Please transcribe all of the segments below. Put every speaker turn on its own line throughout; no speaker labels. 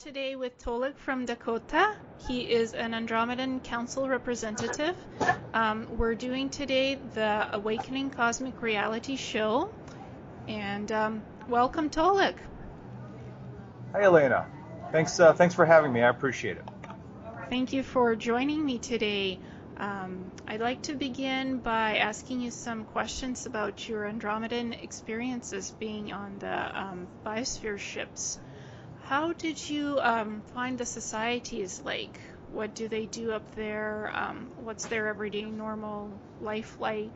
today with Tolec from Dakota. He is an Andromeda Council representative. We're doing today the Awakening Cosmic Reality Show. And welcome, Tolec.
Hi, Elena. Thanks for having me. I appreciate it.
Thank you for joining me today. I'd like to begin by asking you some questions about your Andromedan experiences being on the biosphere ships. How did you find the societies like? What do they do up there? What's their everyday normal life like?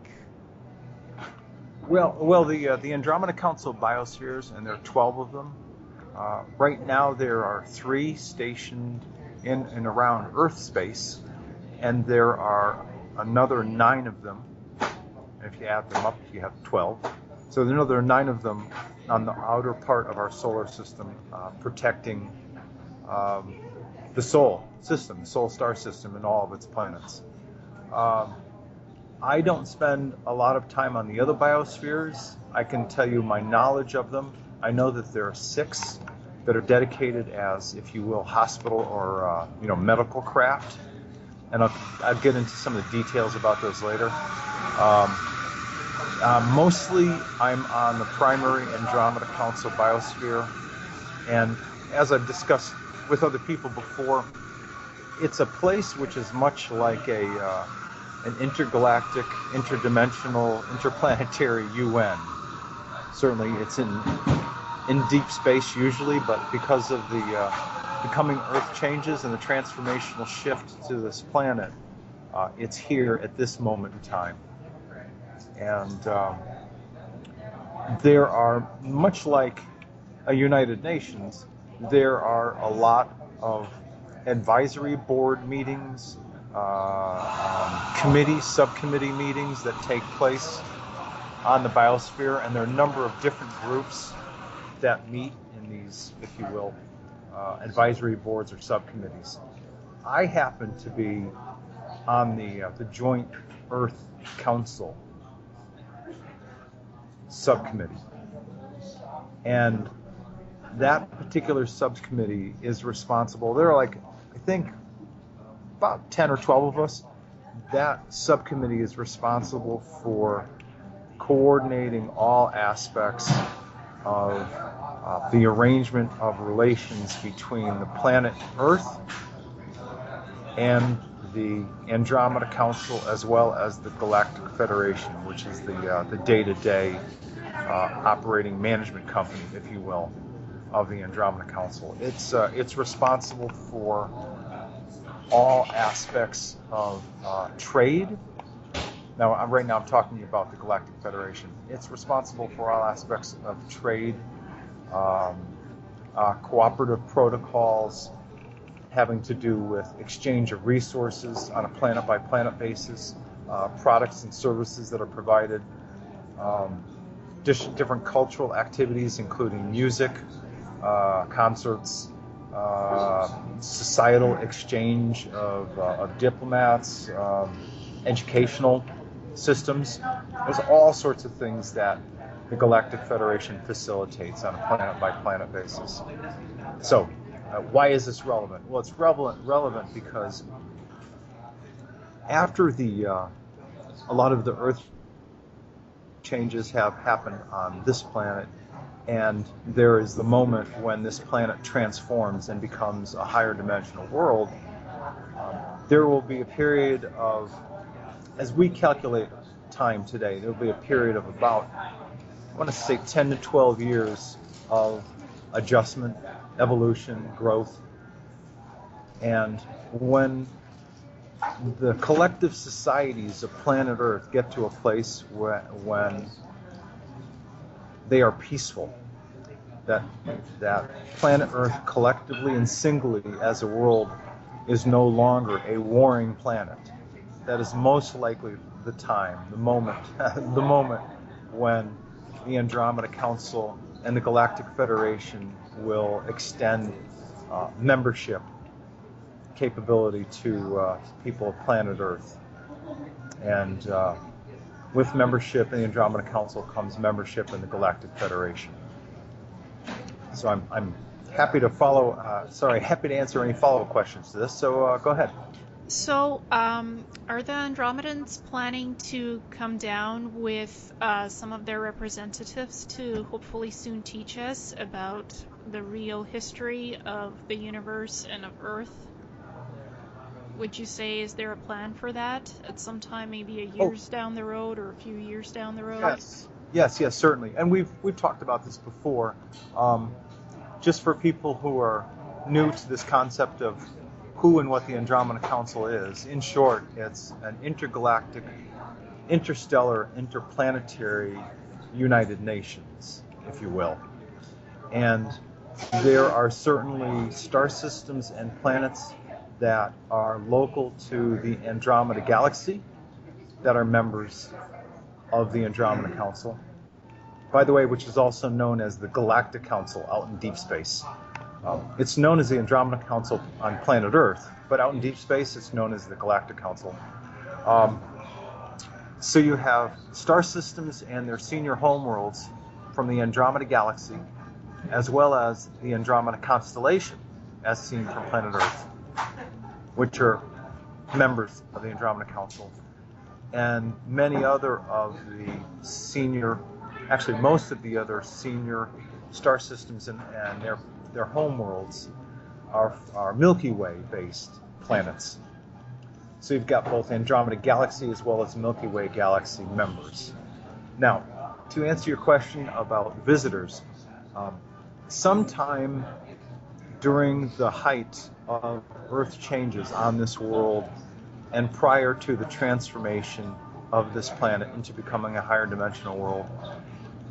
Well, the Andromeda Council biospheres, and there are 12 of them. Right now, there are 3 stationed in and around Earth space, and there are another 9 of them. And if you add them up, you have 12. So there are 9 of them on the outer part of our solar system, protecting the Sol system, the Sol star system, and all of its planets. I don't spend a lot of time on the other biospheres. I can tell you my knowledge of them. I know that there are 6 that are dedicated as, if you will, hospital or medical craft, and I'll get into some of the details about those later. Mostly, I'm on the primary Andromeda Council biosphere, and as I've discussed with other people before, it's a place which is much like an intergalactic, interdimensional, interplanetary UN. Certainly, it's in deep space usually, but because of the becoming Earth changes and the transformational shift to this planet, it's here at this moment in time. And there are, much like a United Nations, there are a lot of advisory board meetings, subcommittee meetings that take place on the biosphere, and there are a number of different groups that meet in these, if you will, advisory boards or subcommittees. I happen to be on the Joint Earth Council subcommittee, and that particular subcommittee is responsible. There are I think about 10 or 12 of us. That subcommittee is responsible for coordinating all aspects of the arrangement of relations between the planet Earth and the Andromeda Council, as well as the Galactic Federation, which is the day-to-day operating management company, if you will, of the Andromeda Council. It's responsible for all aspects of trade. Now, right now I'm talking about the Galactic Federation. It's responsible for all aspects of trade, cooperative protocols having to do with exchange of resources on a planet-by-planet basis, products and services that are provided, different cultural activities, including music, concerts, societal exchange of diplomats, educational systems. There's all sorts of things that the Galactic Federation facilitates on a planet-by-planet basis. So, why is this relevant? Well, it's relevant because after a lot of the Earth changes have happened on this planet, and there is the moment when this planet transforms and becomes a higher dimensional world, there will be a period of, as we calculate time today, there will be a period of about, I want to say 10 to 12 years of adjustment, evolution, growth. And when the collective societies of planet Earth get to a place when they are peaceful, that planet Earth collectively and singly as a world is no longer a warring planet, that is most likely the moment when the Andromeda Council and the Galactic Federation will extend membership capability to people of planet Earth. And with membership in the Andromeda Council comes membership in the Galactic Federation. So I'm Happy to happy to answer any follow-up questions to this. So go ahead.
So, are the Andromedans planning to come down with some of their representatives to hopefully soon teach us about the real history of the universe and of Earth? Would you say, is there a plan for that at some time, maybe a years down the road or a few years down the road?
Yes, certainly. And we've talked about this before. Just for people who are new to this concept of who and what the Andromeda Council is, in short, it's an intergalactic, interstellar, interplanetary United Nations, if you will. And there are certainly star systems and planets that are local to the Andromeda Galaxy that are members of the Andromeda Council, by the way, which is also known as the Galactic Council out in deep space. It's known as the Andromeda Council on planet Earth, but out in deep space it's known as the Galactic Council. So you have star systems and their senior homeworlds from the Andromeda Galaxy, as well as the Andromeda Constellation, as seen from planet Earth, which are members of the Andromeda Council, and many other of the senior, actually most of the other senior star systems and their homeworlds are Milky Way-based planets. So you've got both Andromeda Galaxy as well as Milky Way Galaxy members. Now, to answer your question about visitors, sometime during the height of Earth changes on this world and prior to the transformation of this planet into becoming a higher dimensional world,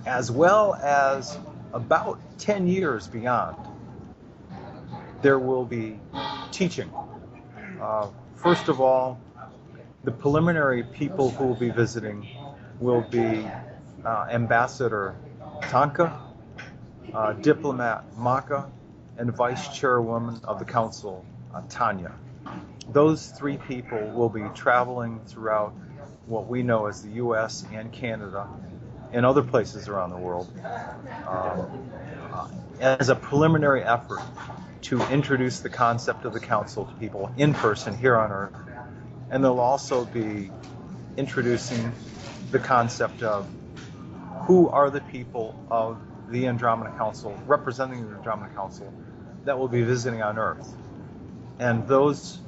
as well as about 10 years beyond, there will be teaching. First of all, the preliminary people who will be visiting will be Ambassador Tanka, Diplomat Maka, and Vice Chairwoman of the Council, Tanya. Those three people will be traveling throughout what we know as the U.S. and Canada and other places around the world as a preliminary effort to introduce the concept of the Council to people in person here on Earth. And they'll also be introducing the concept of who are the people of the Andromeda Council, representing the Andromeda Council, that will be visiting on Earth. And those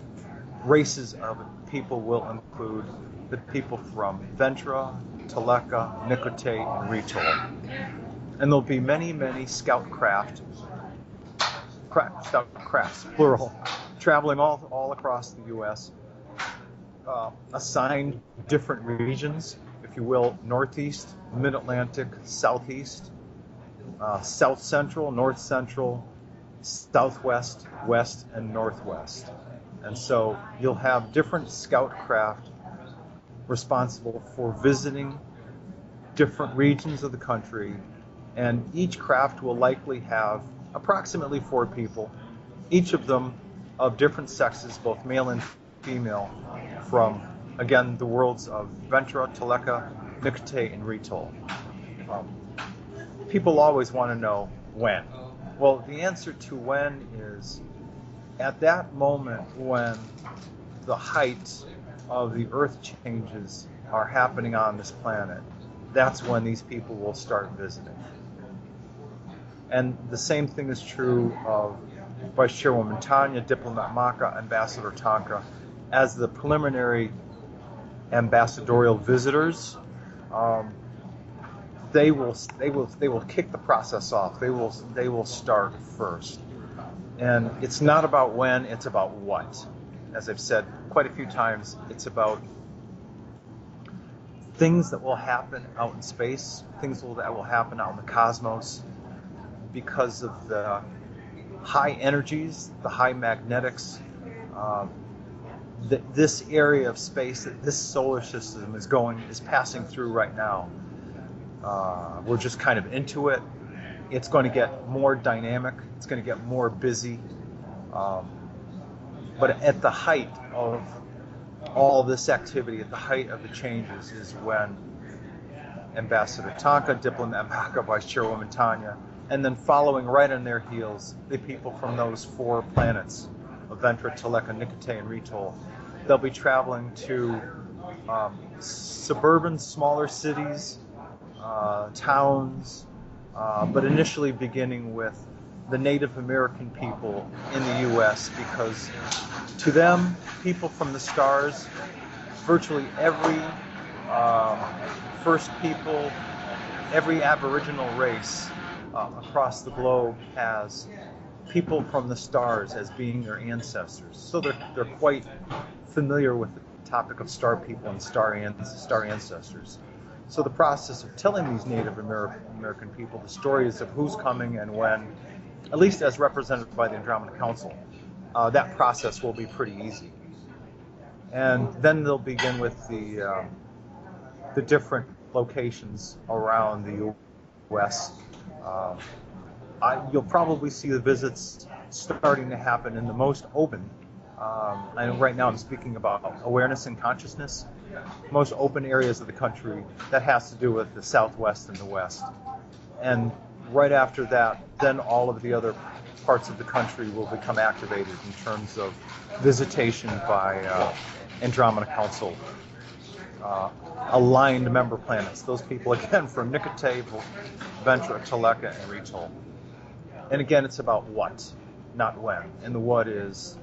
races of people will include the people from Ventra, Tolec, Nicotate, and Retol. And there'll be many, many scout crafts, plural, traveling all across the U.S., assigned different regions, if you will: Northeast, Mid-Atlantic, Southeast, South Central, North Central, Southwest, West, and Northwest. And so you'll have different scout craft responsible for visiting different regions of the country, and each craft will likely have approximately 4 people, each of them of different sexes, both male and female, from, again, the worlds of Ventra, Tolec, Nicotate, and Retol. People always want to know when. Well, the answer to when is at that moment when the height of the Earth changes are happening on this planet. That's when these people will start visiting. And the same thing is true of Vice Chairwoman Tanya, Diplomat Maka, Ambassador Tanka. As the preliminary ambassadorial visitors, they will kick the process off. They will start first. And it's not about when, it's about what. As I've said quite a few times, it's about things that will happen out in space, things that will happen out in the cosmos, because of the high energies, the high magnetics, that this area of space, that this solar system is passing through right now. We're just kind of into it. It's going to get more dynamic. It's going to get more busy. But at the height of all this activity, at the height of the changes, is when Ambassador Tanka, Diplomat Maka, Vice Chairwoman Tanya, And then following right on their heels, the people from those 4 planets, Ventra, Tolec, Nicate, and Retol. They'll be traveling to suburban, smaller cities, towns, but initially beginning with the Native American people in the U.S., because to them, people from the stars, virtually every First People, every Aboriginal race across the globe has people from the stars as being their ancestors. So they're quite familiar with the topic of star people and star ancestors. So the process of telling these Native American people the stories of who's coming and when, at least as represented by the Andromeda Council, that process will be pretty easy. And then they'll begin with the different locations around the U.S. You'll probably see the visits starting to happen in the most open. I know right now I'm speaking about awareness and consciousness, most open areas of the country. That has to do with the Southwest and the West. And right after that, then all of the other parts of the country will become activated in terms of visitation by Andromeda Council aligned member planets. Those people, again, from Nicate, Ventra, Tolec, and Retol. And again, it's about what, not when. And the what is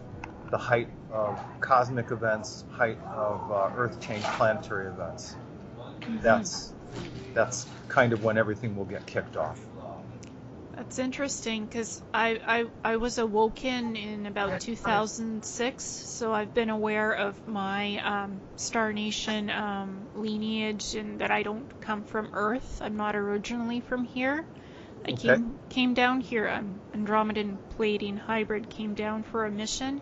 the height of cosmic events, height of Earth change planetary events.
Mm-hmm.
That's kind of when everything will get kicked off.
That's interesting, because I was awoken in about 2006, so I've been aware of my Star Nation lineage, and that I don't come from Earth. I'm not originally from here. I came down here. Andromedan Pleiadian hybrid, came down for a mission.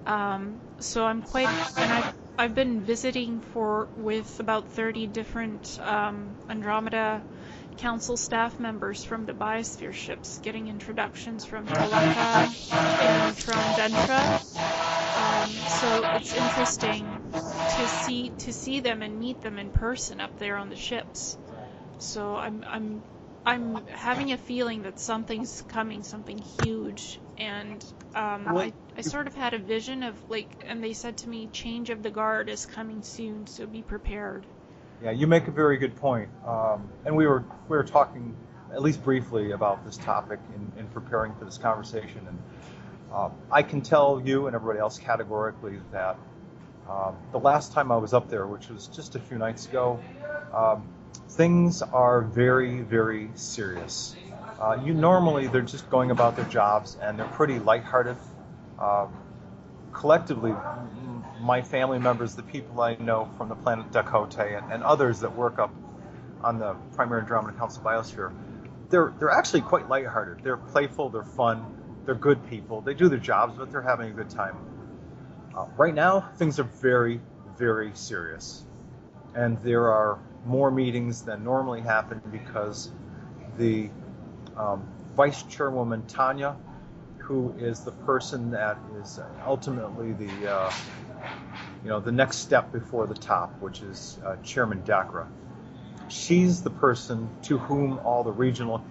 So I'm quite, and I've been visiting with about 30 different Andromeda Council staff members from the biosphere ships, getting introductions from Tolec and from Ventra. So it's interesting to see them and meet them in person up there on the ships. So I'm having a feeling that something's coming, something huge, and I sort of had a vision of, like, and they said to me, change of the guard is coming soon, so be prepared.
Yeah, you make a very good point. And we were talking at least briefly about this topic in preparing for this conversation. And I can tell you and everybody else categorically that the last time I was up there, which was just a few nights ago, things are very, very serious. Normally they're just going about their jobs and they're pretty lighthearted. Collectively, my family members, the people I know from the planet Dakota, and others that work up on the primary Andromeda Council biosphere, they're actually quite lighthearted. They're playful, they're fun, they're good people. They do their jobs, but they're having a good time. Right now, things are very, very serious. And there are more meetings than normally happen because the Vice Chairwoman, Tanya, who is the person that is ultimately the next step before the top, which is Chairman Dakra. She's the person to whom all the regional,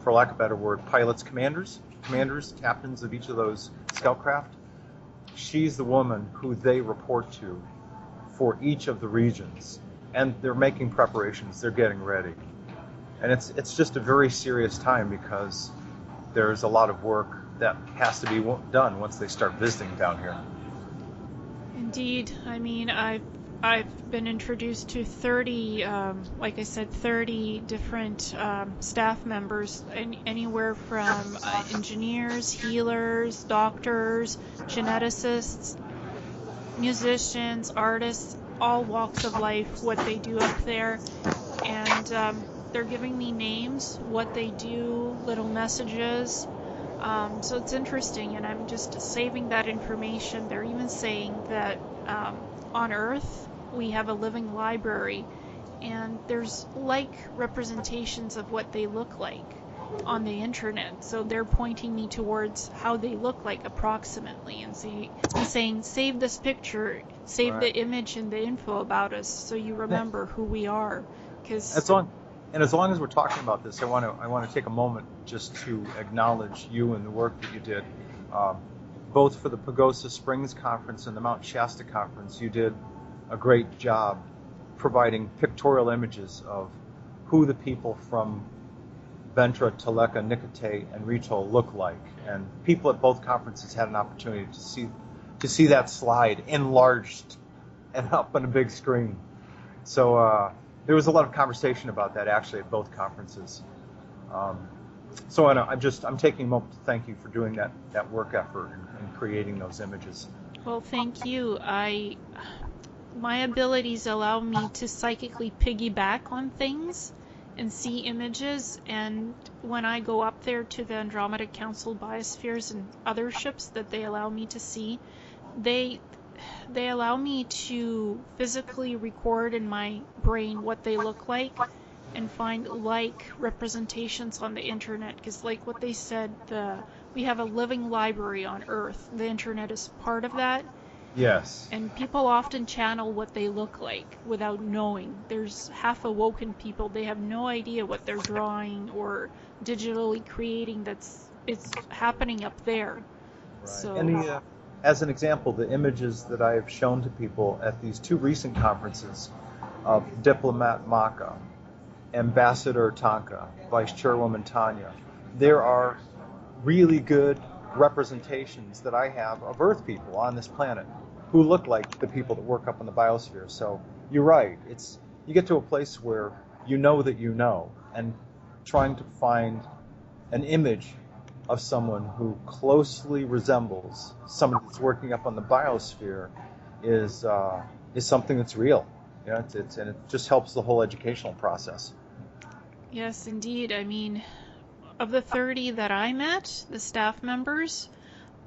for lack of a better word, pilots, commanders, captains of each of those scout craft, she's the woman who they report to for each of the regions. And they're making preparations, they're getting ready. And it's just a very serious time because there's a lot of work that has to be done once they start visiting down here.
Indeed. I mean, I've been introduced to 30, like I said, 30 different staff members, anywhere from engineers, healers, doctors, geneticists, musicians, artists, all walks of life, what they do up there. And they're giving me names, what they do, little messages. So it's interesting, and I'm just saving that information. They're even saying that on Earth we have a living library, and there's like representations of what they look like on the internet. So they're pointing me towards how they look like approximately, and saying, save this picture, save the image and the info about us, so you remember who we are. 'Cause
that's on. And as long as we're talking about this, I want to take a moment just to acknowledge you and the work that you did, um, both for the Pagosa Springs Conference and the Mount Shasta Conference. You did a great job providing pictorial images of who the people from Ventra, Tolec, Nicotay, and Ritol look like, and people at both conferences had an opportunity to see that slide enlarged and up on a big screen. So there was a lot of conversation about that actually at both conferences. So I'm taking a moment to thank you for doing that work effort and creating those images.
Well, thank you. My abilities allow me to psychically piggyback on things and see images, and when I go up there to the Andromeda Council biospheres and other ships that they allow me to see, they allow me to physically record in my brain what they look like and find like representations on the internet, because like what they said, we have a living library on Earth. The internet is part of that.
Yes.
And people often channel what they look like without knowing. There's half awoken people, they have no idea what they're drawing or digitally creating it's happening up there.
Right.
So,
and as an example, the images that I have shown to people at these two recent conferences of Diplomat Maka, Ambassador Tanka, Vice Chairwoman Tanya, there are really good representations that I have of Earth people on this planet who look like the people that work up in the biosphere. So you're right. You get to a place where you know that you know, and trying to find an image of someone who closely resembles someone that's working up on the biosphere is something that's real. And it just helps the whole educational process.
yes, indeed. I mean, of the 30 that I met, the staff members,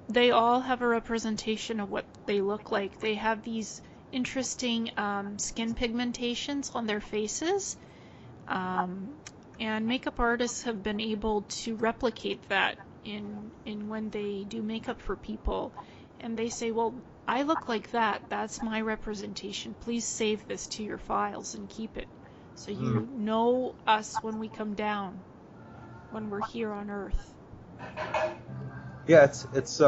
they all have a representation of what they look like. They have these interesting skin pigmentations on their faces, and makeup artists have been able to replicate that in when they do makeup for people. And they say, well, I look like that. That's my representation. Please save this to your files and keep it so you know us when we come down, when we're here on Earth.
Yeah, it's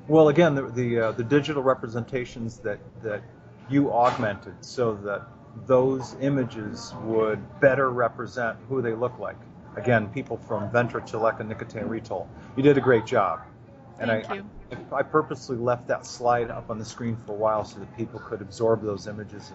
well, again, the digital representations that you augmented so that those images would better represent who they look like. Again, people from Ventra, Tolec, Nicotay, and Ritol. You did a great job. And
Thank you.
I purposely left that slide up on the screen for a while so that people could absorb those images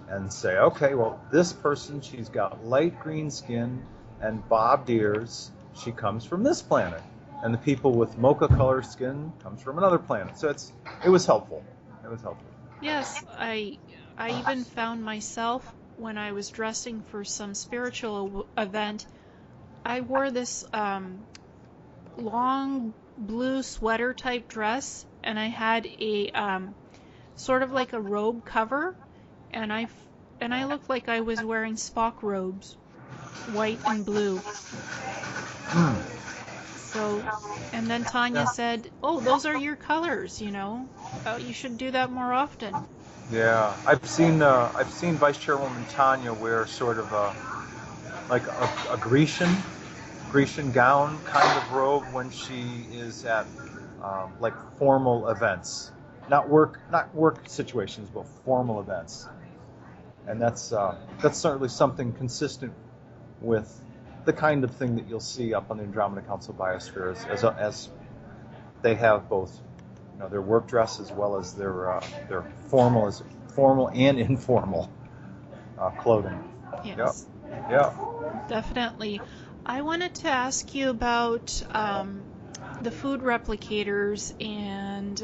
and say, okay, well, this person, she's got light green skin and bobbed ears. She comes from this planet. And the people with mocha color skin comes from another planet. So it was helpful. It was helpful.
Yes, I even found myself when I was dressing for some spiritual event, I wore this long blue sweater type dress, and I had a sort of like a robe cover, and I looked like I was wearing Spock robes, white and blue. So, and then Tanya said, "Oh, those are your colors, you know. You should do that more often."
Yeah, I've seen Vice Chairwoman Tanya wear sort of a Grecian gown kind of robe when she is at like formal events, not work situations, but formal events, and that's certainly something consistent with the kind of thing that you'll see up on the Andromeda Council biospheres, as they have both, you know, their work dress as well as their formal and informal clothing.
Yes.
Yeah.
Definitely. I wanted to ask you about the food replicators, and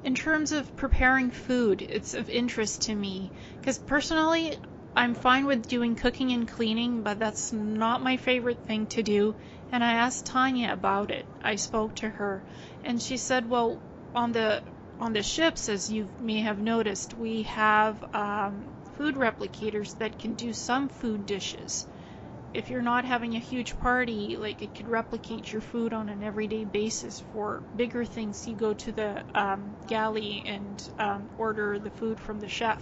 in terms of preparing food, it's of interest to me because personally I'm fine with doing cooking and cleaning, but that's not my favorite thing to do. And I asked Tanya about it. I spoke to her, and she said, well, on the ships, as you may have noticed, we have food replicators that can do some food dishes. If you're not having a huge party, like, it could replicate your food on an everyday basis. For bigger things, you go to the galley and order the food from the chef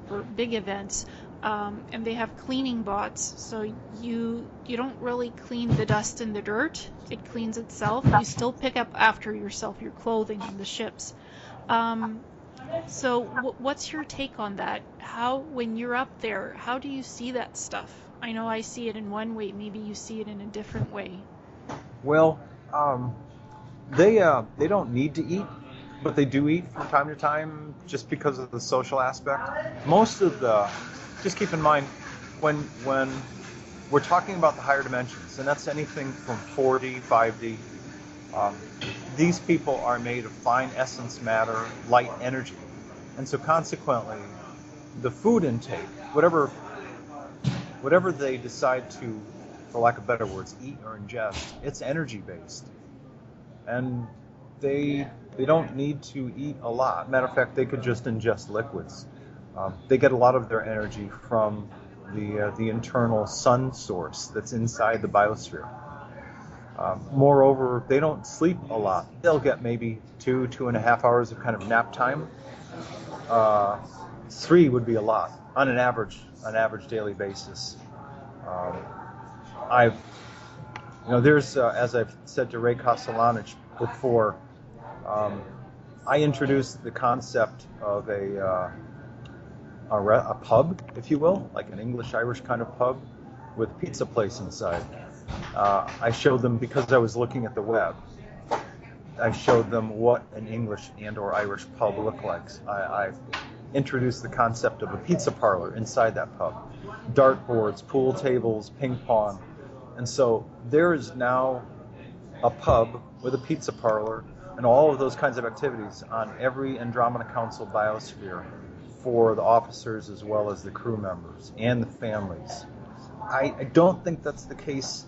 for big events. and they have cleaning bots, so you don't really clean the dust and the dirt. It cleans itself. You still pick up after yourself, your clothing on the ships. Um, so what's your take on that? How, when you're up there, how do you see that stuff? I know I see it in one way, maybe you see it in a different way.
Well, they don't need to eat, but they do eat from time to time just because of the social aspect. Most of the, just keep in mind, when we're talking about the higher dimensions, and that's anything from 4D, 5D. These people are made of fine essence matter, light energy, and so consequently, the food intake, whatever they decide to, for lack of better words, eat or ingest, it's energy based, and they don't need to eat a lot. Matter of fact, they could just ingest liquids. They get a lot of their energy from the internal sun source that's inside the biosphere. Moreover, they don't sleep a lot. They'll get maybe 2.5 hours of kind of nap time. 3 would be a lot on an average daily basis. There's as I've said to Ray Kostelanich before, I introduced the concept of a pub, if you will, like an English-Irish kind of pub with pizza place inside. I showed them, because I was looking at the web, I showed them what an English and or Irish pub looked like. I introduced the concept of a pizza parlor inside that pub. Dartboards, pool tables, ping pong. And so there is now a pub with a pizza parlor and all of those kinds of activities on every Andromeda Council biosphere for the officers as well as the crew members and the families. I don't think that's the case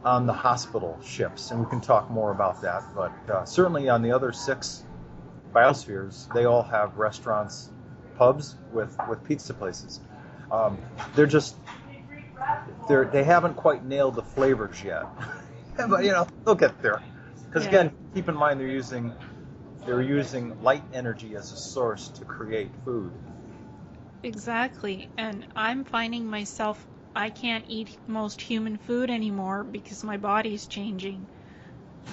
on the hospital ships, and we can talk more about that, but certainly on the other 6 biospheres, they all have restaurants, pubs with pizza places. They haven't quite nailed the flavors yet, but they'll get there. Because again, keep in mind they're using light energy as a source to create food.
Exactly, and I'm finding myself, I can't eat most human food anymore because my body's changing.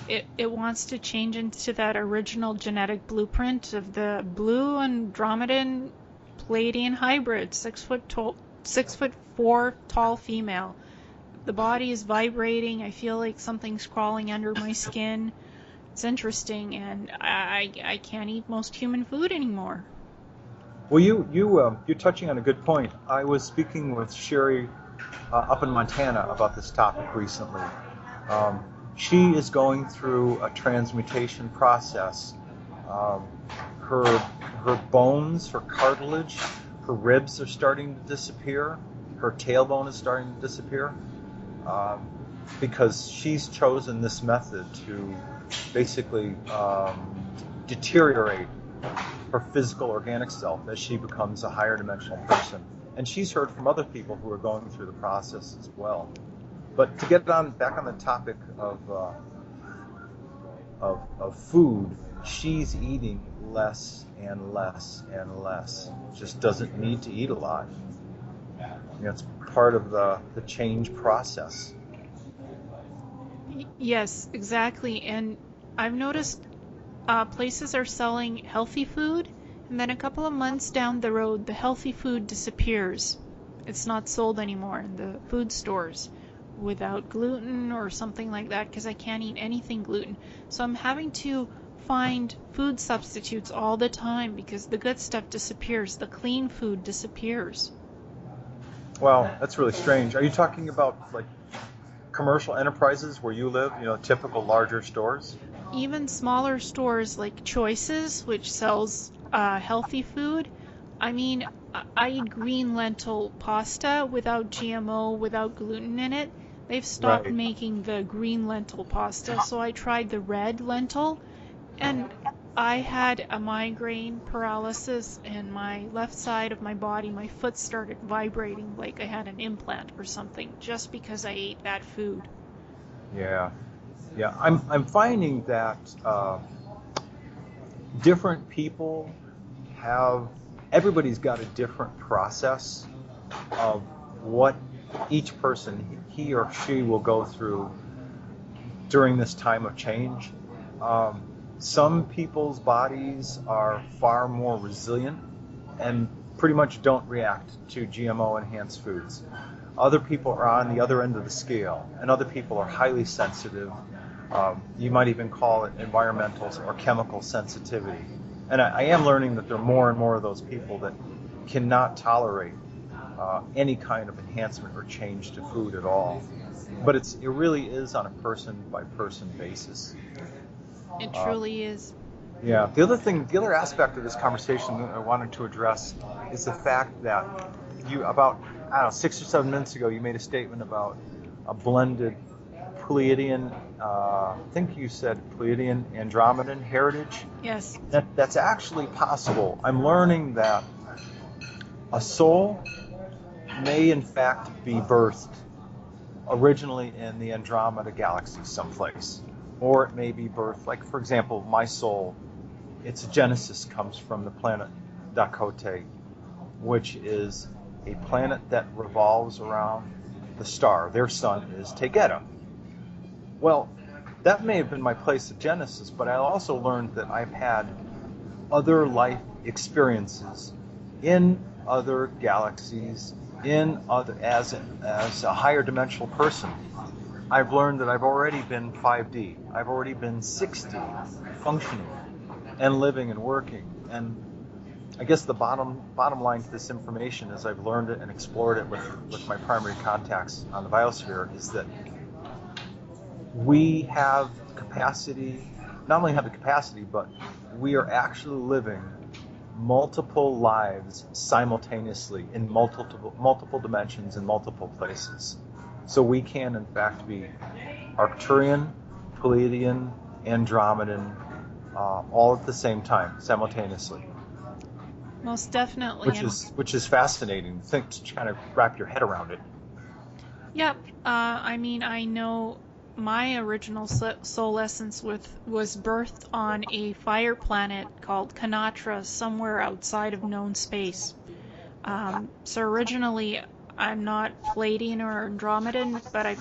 It wants to change into that original genetic blueprint of the blue Andromedan Palladian hybrid, 6'4" tall female. The body is vibrating. I feel like something's crawling under my skin. It's interesting, and I can't eat most human food anymore.
Well, you're touching on a good point. I was speaking with Sherry up in Montana about this topic recently. She is going through a transmutation process. Her bones, her cartilage, her ribs are starting to disappear. Her tailbone is starting to disappear because she's chosen this method to basically deteriorate her physical organic self as she becomes a higher dimensional person. And she's heard from other people who are going through the process as well. But to get back on the topic of food, she's eating less and less and less. Just doesn't need to eat a lot. It's part of the change process.
Yes, exactly. And I've noticed places are selling healthy food, and then a couple of months down the road, the healthy food disappears. It's not sold anymore in the food stores without gluten or something like that, because I can't eat anything gluten. So I'm having to find food substitutes all the time because the good stuff disappears. The clean food disappears.
Well, that's really strange. Are you talking about like commercial enterprises where you live, typical larger stores?
Even smaller stores like Choices, which sells healthy food. I mean, I eat green lentil pasta without GMO, without gluten in it. They've stopped making the green lentil pasta, so I tried the red lentil, and I had a migraine paralysis, and my left side of my body, my foot started vibrating like I had an implant or something, just because I ate that food.
Yeah. I'm finding that different people everybody's got a different process of what each person, he or she, will go through during this time of change. Some people's bodies are far more resilient and pretty much don't react to GMO enhanced foods. Other people are on the other end of the scale, and other people are highly sensitive. You might even call it environmental or chemical sensitivity. And I am learning that there are more and more of those people that cannot tolerate any kind of enhancement or change to food at all. But it really is on a person-by-person basis.
It truly is.
Yeah. The other aspect of this conversation that I wanted to address is the fact that about 6 or 7 minutes ago, you made a statement about a blended Pleiadian, I think you said Pleiadian Andromedan heritage.
Yes.
That's actually possible. I'm learning that a soul may in fact be birthed originally in the Andromeda galaxy someplace. Or it may be birthed, like for example, my soul, its genesis comes from the planet Dakota, which is a planet that revolves around the star. Their sun is Tegeta. Well, that may have been my place of genesis, but I also learned that I've had other life experiences in other galaxies, as a higher dimensional person. I've learned that I've already been 5D. I've already been 6D, functioning and living and working. And I guess the bottom line to this information, as I've learned it and explored it with my primary contacts on the biosphere, is that we have capacity, not only have the capacity, but we are actually living multiple lives simultaneously in multiple dimensions in multiple places. So we can, in fact, be Arcturian, Pleiadian, Andromedan, all at the same time, simultaneously.
Most definitely.
Which is fascinating to kind of wrap your head around it.
Yep. I mean, I know my original soul essence was birthed on a fire planet called Kanatra, somewhere outside of known space. So originally, I'm not Pleiadian or Andromedan, but I've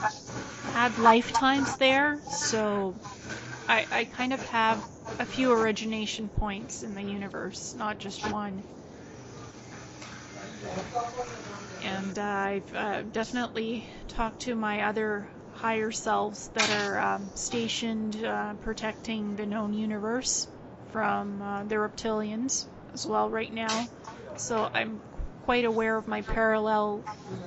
had lifetimes there, so I kind of have a few origination points in the universe, not just one. And I've definitely talked to my other higher selves that are stationed protecting the known universe from the reptilians as well right now. So I'm quite aware of my parallel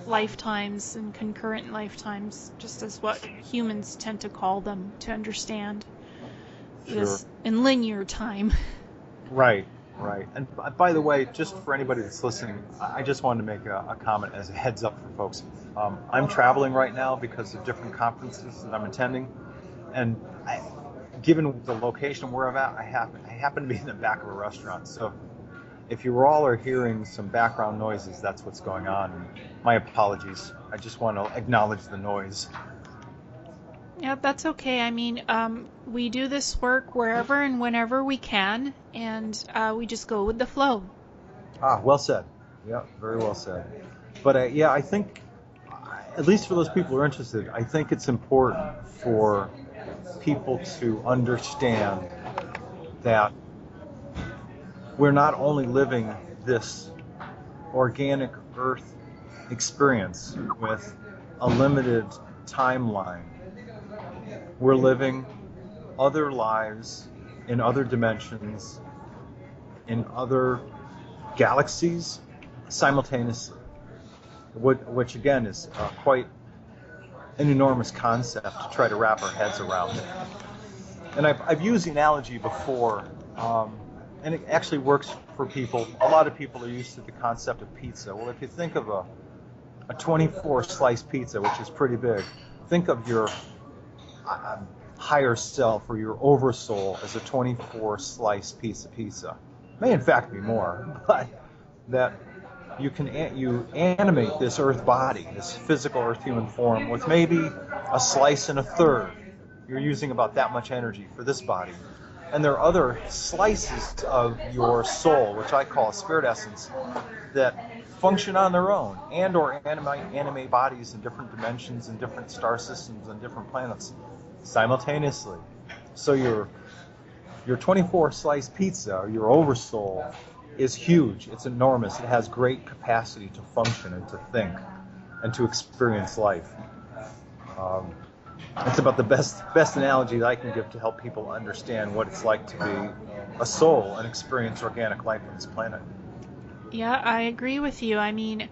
lifetimes and concurrent lifetimes, just as what humans tend to call them, to understand this in linear time.
Right. And by the way, just for anybody that's listening, I just wanted to make a comment as a heads up for folks. I'm traveling right now because of different conferences that I'm attending, and given the location where I'm at, I happen to be in the back of a restaurant. So if you all are hearing some background noises, that's what's going on. And my apologies. I just want to acknowledge the noise.
Yeah, that's okay. I mean, we do this work wherever and whenever we can, and we just go with the flow.
Well said. Yeah, very well said. But I think, at least for those people who are interested, I think it's important for people to understand that we're not only living this organic Earth experience with a limited timeline, we're living other lives in other dimensions, in other galaxies simultaneously, which again is quite an enormous concept to try to wrap our heads around. And I've used the analogy before, and it actually works for people. A lot of people are used to the concept of pizza. Well, if you think of a 24-slice pizza, which is pretty big, think of your higher self or your oversoul as a 24-slice piece of pizza. It may in fact be more, but that you animate this earth body, this physical earth human form, with maybe a slice and a third. You're using about that much energy for this body. And there are other slices of your soul, which I call a spirit essence, that function on their own, and or animate bodies in different dimensions and different star systems and different planets simultaneously. So your 24-slice pizza, your oversoul, is huge. It's enormous. It has great capacity to function and to think and to experience life. It's about the best analogy that I can give to help people understand what it's like to be a soul and experience organic life on this planet.
Yeah, I agree with you. I mean,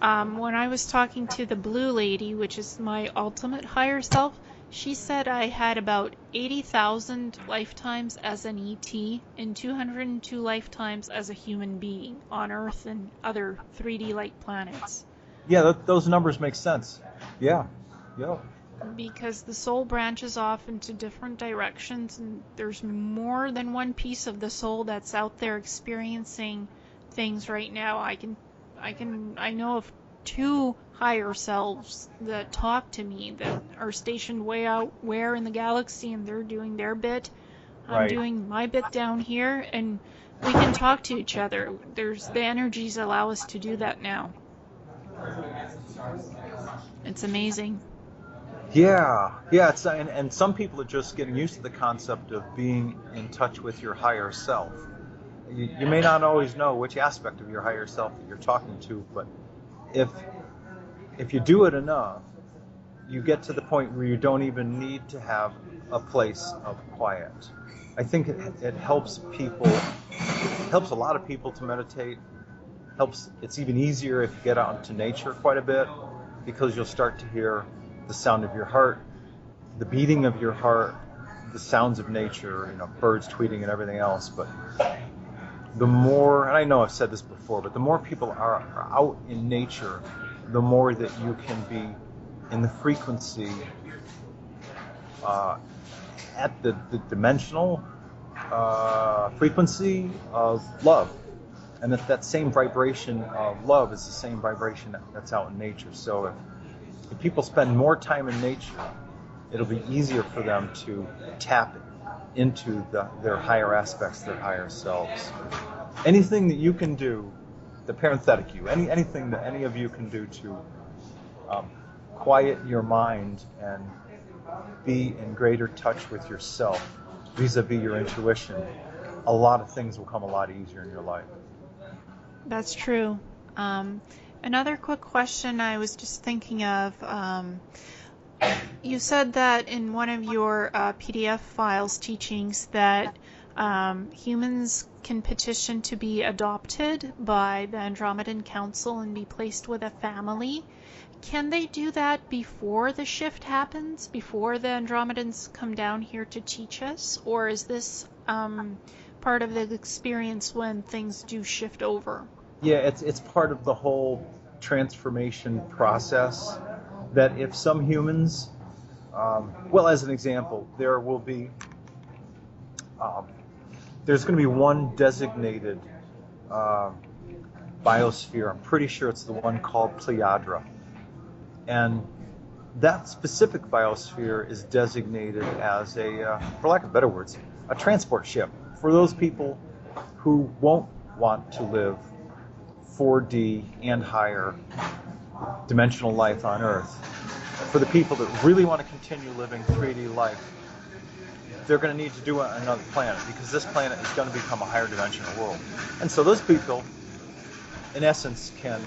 when I was talking to the blue lady, which is my ultimate higher self, she said I had about 80,000 lifetimes as an ET and 202 lifetimes as a human being on Earth and other 3D-like planets.
Yeah, those numbers make sense. Yeah.
Because the soul branches off into different directions, and there's more than one piece of the soul that's out there experiencing things right now. I know of two higher selves that talk to me that are stationed way out where in the galaxy, and they're doing their bit. I'm
Right.
doing my bit down here, and we can talk to each other. The energies allow us to do that now. It's amazing.
Yeah. It's and some people are just getting used to the concept of being in touch with your higher self. You may not always know which aspect of your higher self that you're talking to, but if you do it enough, you get to the point where you don't even need to have a place of quiet. I think it helps a lot of people to meditate. It's even easier if you get out into nature quite a bit, because you'll start to hear the sound of your heart, the beating of your heart, the sounds of nature, birds tweeting and everything else. But the more, and I know I've said this before, but the more people are out in nature, the more that you can be in the frequency at the dimensional frequency of love. And that same vibration of love is the same vibration that's out in nature. So if people spend more time in nature, it'll be easier for them to tap into their higher aspects, their higher selves. Anything that you can do, the parenthetic you, anything that any of you can do to quiet your mind and be in greater touch with yourself, vis-a-vis your intuition, a lot of things will come a lot easier in your life.
That's true. Another quick question I was just thinking of. You said that in one of your PDF files teachings that humans can petition to be adopted by the Andromedan Council and be placed with a family. Can they do that before the shift happens, before the Andromedans come down here to teach us? Or is this part of the experience when things do shift over?
Yeah, it's part of the whole transformation process, that if some humans, as an example, there will be, there's going to be one designated biosphere. I'm pretty sure it's the one called Pleiadra. And that specific biosphere is designated as for lack of better words, a transport ship for those people who won't want to live 4D and higher dimensional life on Earth. For the people that really want to continue living 3D life, they're going to need to do it on another planet, because this planet is going to become a higher dimensional world. And so those people, in essence, can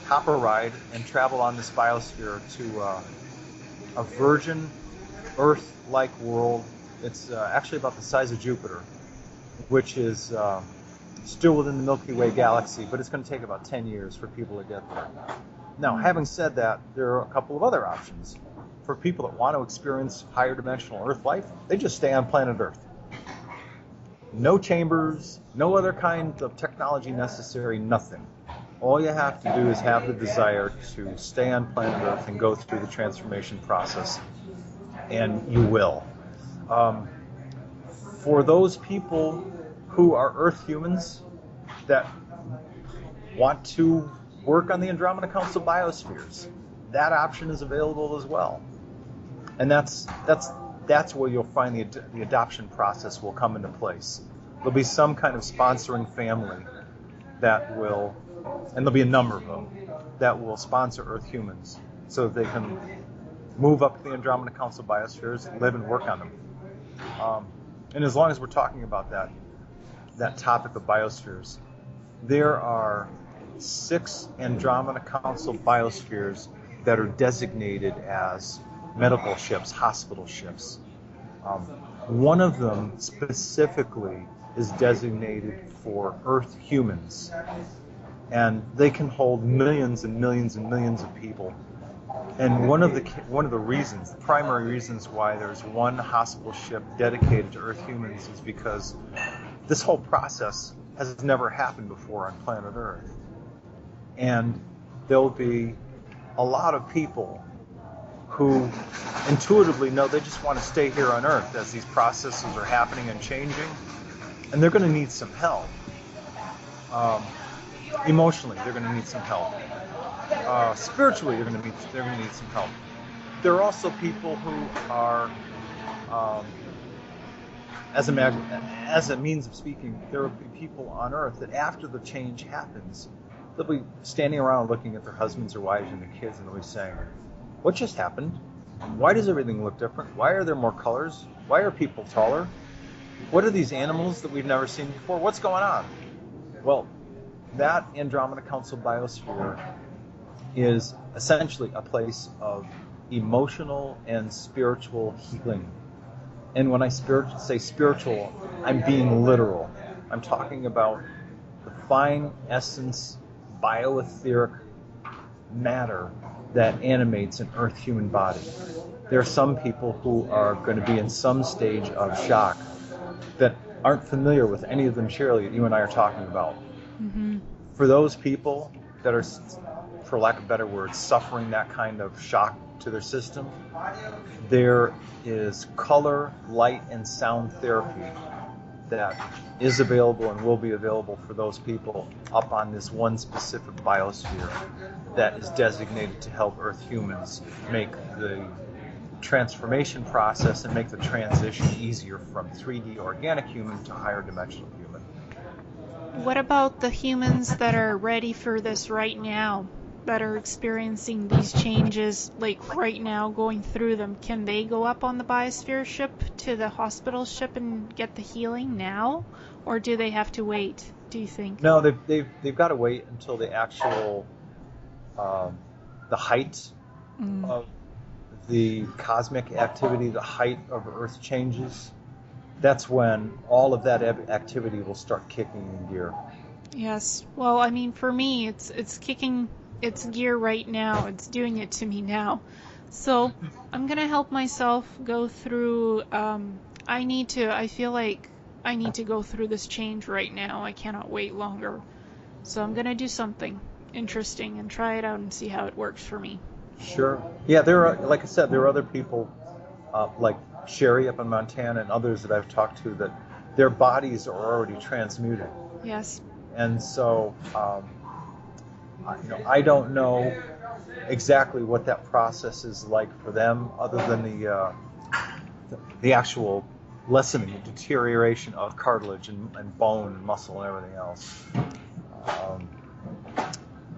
hop a ride and travel on this biosphere to a virgin Earth-like world. It's actually about the size of Jupiter, which is still within the Milky Way galaxy, but it's going to take about 10 years for people to get there. Now, having said that, there are a couple of other options. For people that want to experience higher dimensional Earth life, they just stay on planet Earth. No chambers, no other kind of technology necessary, nothing. All you have to do is have the desire to stay on planet Earth and go through the transformation process, and you will. For those people who are Earth humans that want to work on the Andromeda Council biospheres, that option is available as well. And that's where you'll find the adoption process will come into place. There'll be some kind of sponsoring family that will and there'll be a number of them, that will sponsor Earth humans so that they can move up the Andromeda Council biospheres, live and work on them. And as long as we're talking about that topic of biospheres, there are 6 Andromeda Council biospheres that are designated as medical ships, hospital ships. One of them specifically is designated for Earth humans, and they can hold millions and millions and millions of people. And one of the reasons, the primary reasons why there's one hospital ship dedicated to Earth humans is because this whole process has never happened before on planet Earth. And there'll be a lot of people who intuitively know they just want to stay here on Earth as these processes are happening and changing, and they're going to need some help. Emotionally, they're going to need some help. Spiritually, they're going to need some help. There are also people who are, as a means of speaking, there will be people on Earth that after the change happens, they'll be standing around looking at their husbands or wives and their kids, and they'll be saying, "What just happened? Why does everything look different? Why are there more colors? Why are people taller? What are these animals that we've never seen before? What's going on?" Well, that Andromeda Council biosphere is essentially a place of emotional and spiritual healing. And when I say spiritual, I'm being literal. I'm talking about the fine essence, bioetheric matter that animates an Earth human body. There are some people who are going to be in some stage of shock that aren't familiar with any of the material that you and I are talking about.
Mm-hmm.
For those people that are, for lack of better words, suffering that kind of shock to their system, there is color, light, and sound therapy that is available and will be available for those people up on this one specific biosphere that is designated to help Earth humans make the transformation process and make the transition easier from 3D organic human to higher dimensional human.
What about the humans that are ready for this right now, that are experiencing these changes, like right now, going through them? Can they go up on the biosphere ship to the hospital ship and get the healing now, or do they have to wait, do you think?
No, they've got to wait until the actual the height of the cosmic activity, the height of Earth changes. That's when all of that activity will start kicking in gear.
Yes. Well, I mean, for me, it's kicking its gear right now. It's doing it to me now. So I'm gonna help myself go through. I feel like I need to go through this change right now. I cannot wait longer. So I'm gonna do something interesting and try it out and see how it works for me.
Sure. Yeah, there are, like I said, there are other people like Sherry up in Montana and others that I've talked to that their bodies are already transmuted.
Yes.
And so, I don't know exactly what that process is like for them, other than the actual lessening, the deterioration of cartilage and bone and muscle and everything else.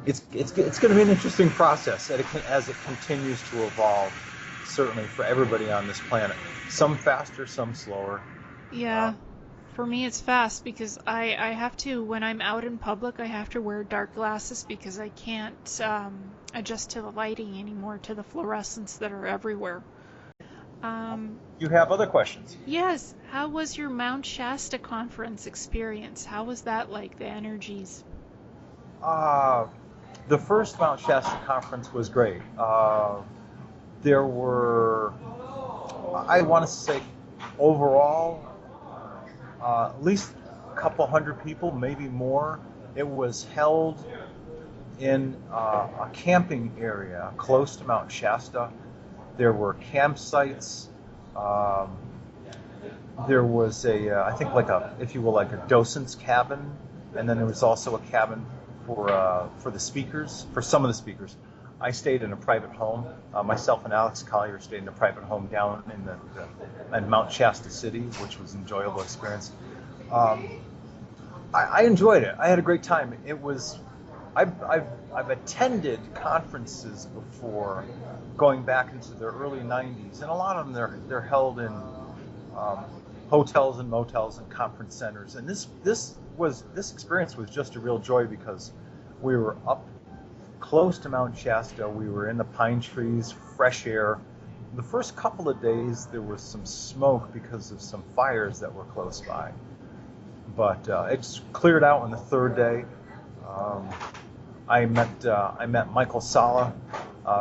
It's going to be an interesting process as it continues to evolve. Certainly for everybody on this planet, some faster, some slower.
Yeah. For me, it's fast because I have to, when I'm out in public, I have to wear dark glasses because I can't adjust to the lighting anymore, to the fluorescents that are everywhere.
You have other questions?
Yes. How was your Mount Shasta conference experience? How was that like, the energies?
The first Mount Shasta conference was great. There were, I want to say, overall, at least a couple hundred people, maybe more. It was held in a camping area close to Mount Shasta. There were campsites. There was I think like if you will, like a docent's cabin, and then there was also a cabin for the speakers, for some of the speakers. I stayed in a private home. Myself and Alex Collier stayed in a private home down in Mount Shasta City, which was an enjoyable experience. I enjoyed it. I had a great time. It was I've attended conferences before, going back into the early '90s, and a lot of them they're held in um, hotels and motels and conference centers. And this experience was just a real joy because we were up close to Mount Shasta. We were in the pine trees, fresh air. The first couple of days there was some smoke because of some fires that were close by, but it's cleared out on the third day. Um, I met Michael Sala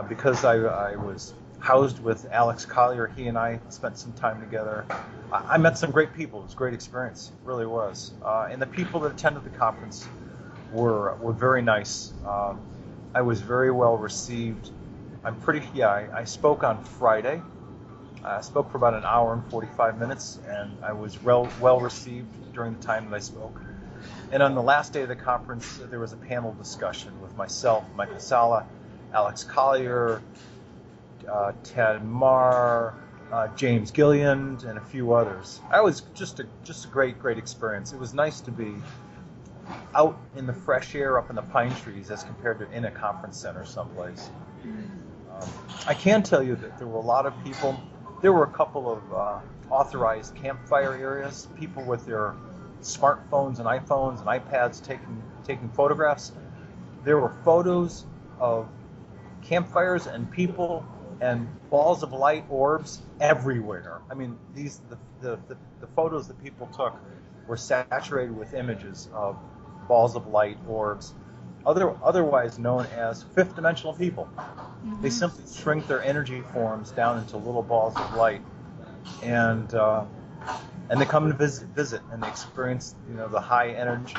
because I was housed with Alex Collier. He and I spent some time together. I met some great people. It was a great experience. It really was. And the people that attended the conference were very nice. I was very well received. I spoke on Friday. I spoke for about an hour and 45 minutes, and I was well received during the time that I spoke. And on the last day of the conference, there was a panel discussion with myself, Michael Sala, Alex Collier, Ted Marr, James Gilliand, and a few others. I was just a great experience. It was nice to be out in the fresh air, up in the pine trees, as compared to in a conference center someplace. I can tell you that there were a lot of people. There were a couple of authorized campfire areas, people with their smartphones and iPhones and iPads taking photographs. There were photos of campfires and people and balls of light orbs everywhere. I mean, the photos that people took were saturated with images of balls of light orbs, otherwise known as fifth dimensional people. Mm-hmm. They simply shrink their energy forms down into little balls of light, and they come and visit, and they experience, the high energy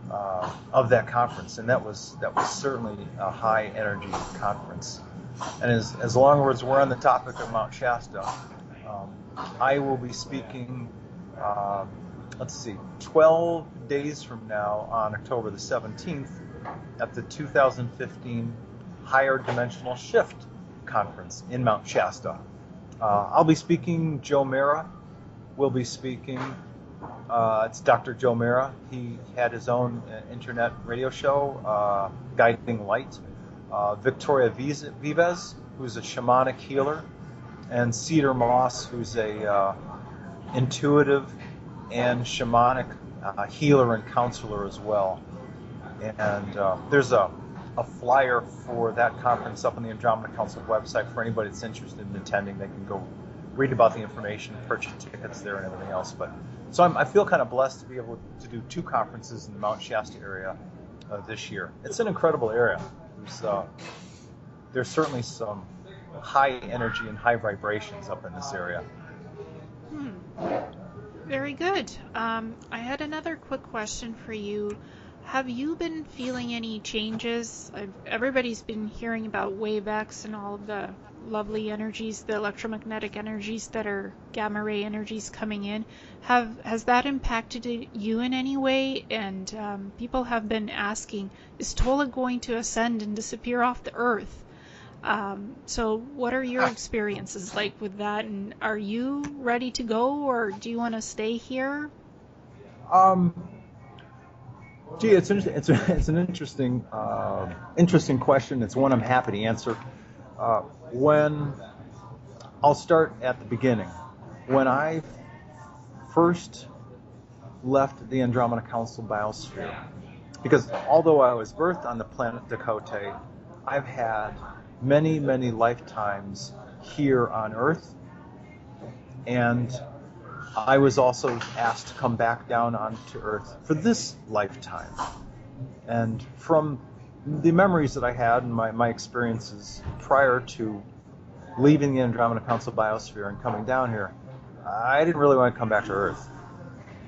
of that conference. And that was certainly a high energy conference. And as long as we're on the topic of Mount Shasta, I will be speaking 12 days from now on October the 17th at the 2015 Higher Dimensional Shift Conference in Mount Shasta. I'll be speaking. Joe Mara will be speaking. It's Dr. Joe Mara. He had his own internet radio show, Guiding Light. Victoria Vives, who's a shamanic healer, and Cedar Moss, who's a intuitive and shamanic healer and counselor as well. And there's a flyer for that conference up on the Andromeda Council website for anybody that's interested in attending. They can go read about the information, purchase tickets there, and everything else. So I feel kind of blessed to be able to do two conferences in the Mount Shasta area this year. It's an incredible area. There's certainly some high energy and high vibrations up in this area.
Very good. I had another quick question for you. Have you been feeling any changes? Everybody's been hearing about wave X and all of the lovely energies, the electromagnetic energies that are gamma ray energies coming in. Has that impacted you in any way? And people have been asking, is Tolec going to ascend and disappear off the Earth? So what are your experiences like with that? And are you ready to go, or do you want to stay here?
It's an interesting question. It's one I'm happy to answer. I'll start at the beginning. When I first left the Andromeda Council biosphere, because although I was birthed on the planet Dakota, I've had many lifetimes here on Earth, and I was also asked to come back down onto Earth for this lifetime. And from the memories that I had and my experiences prior to leaving the Andromeda Council biosphere and coming down here, I didn't really want to come back to Earth.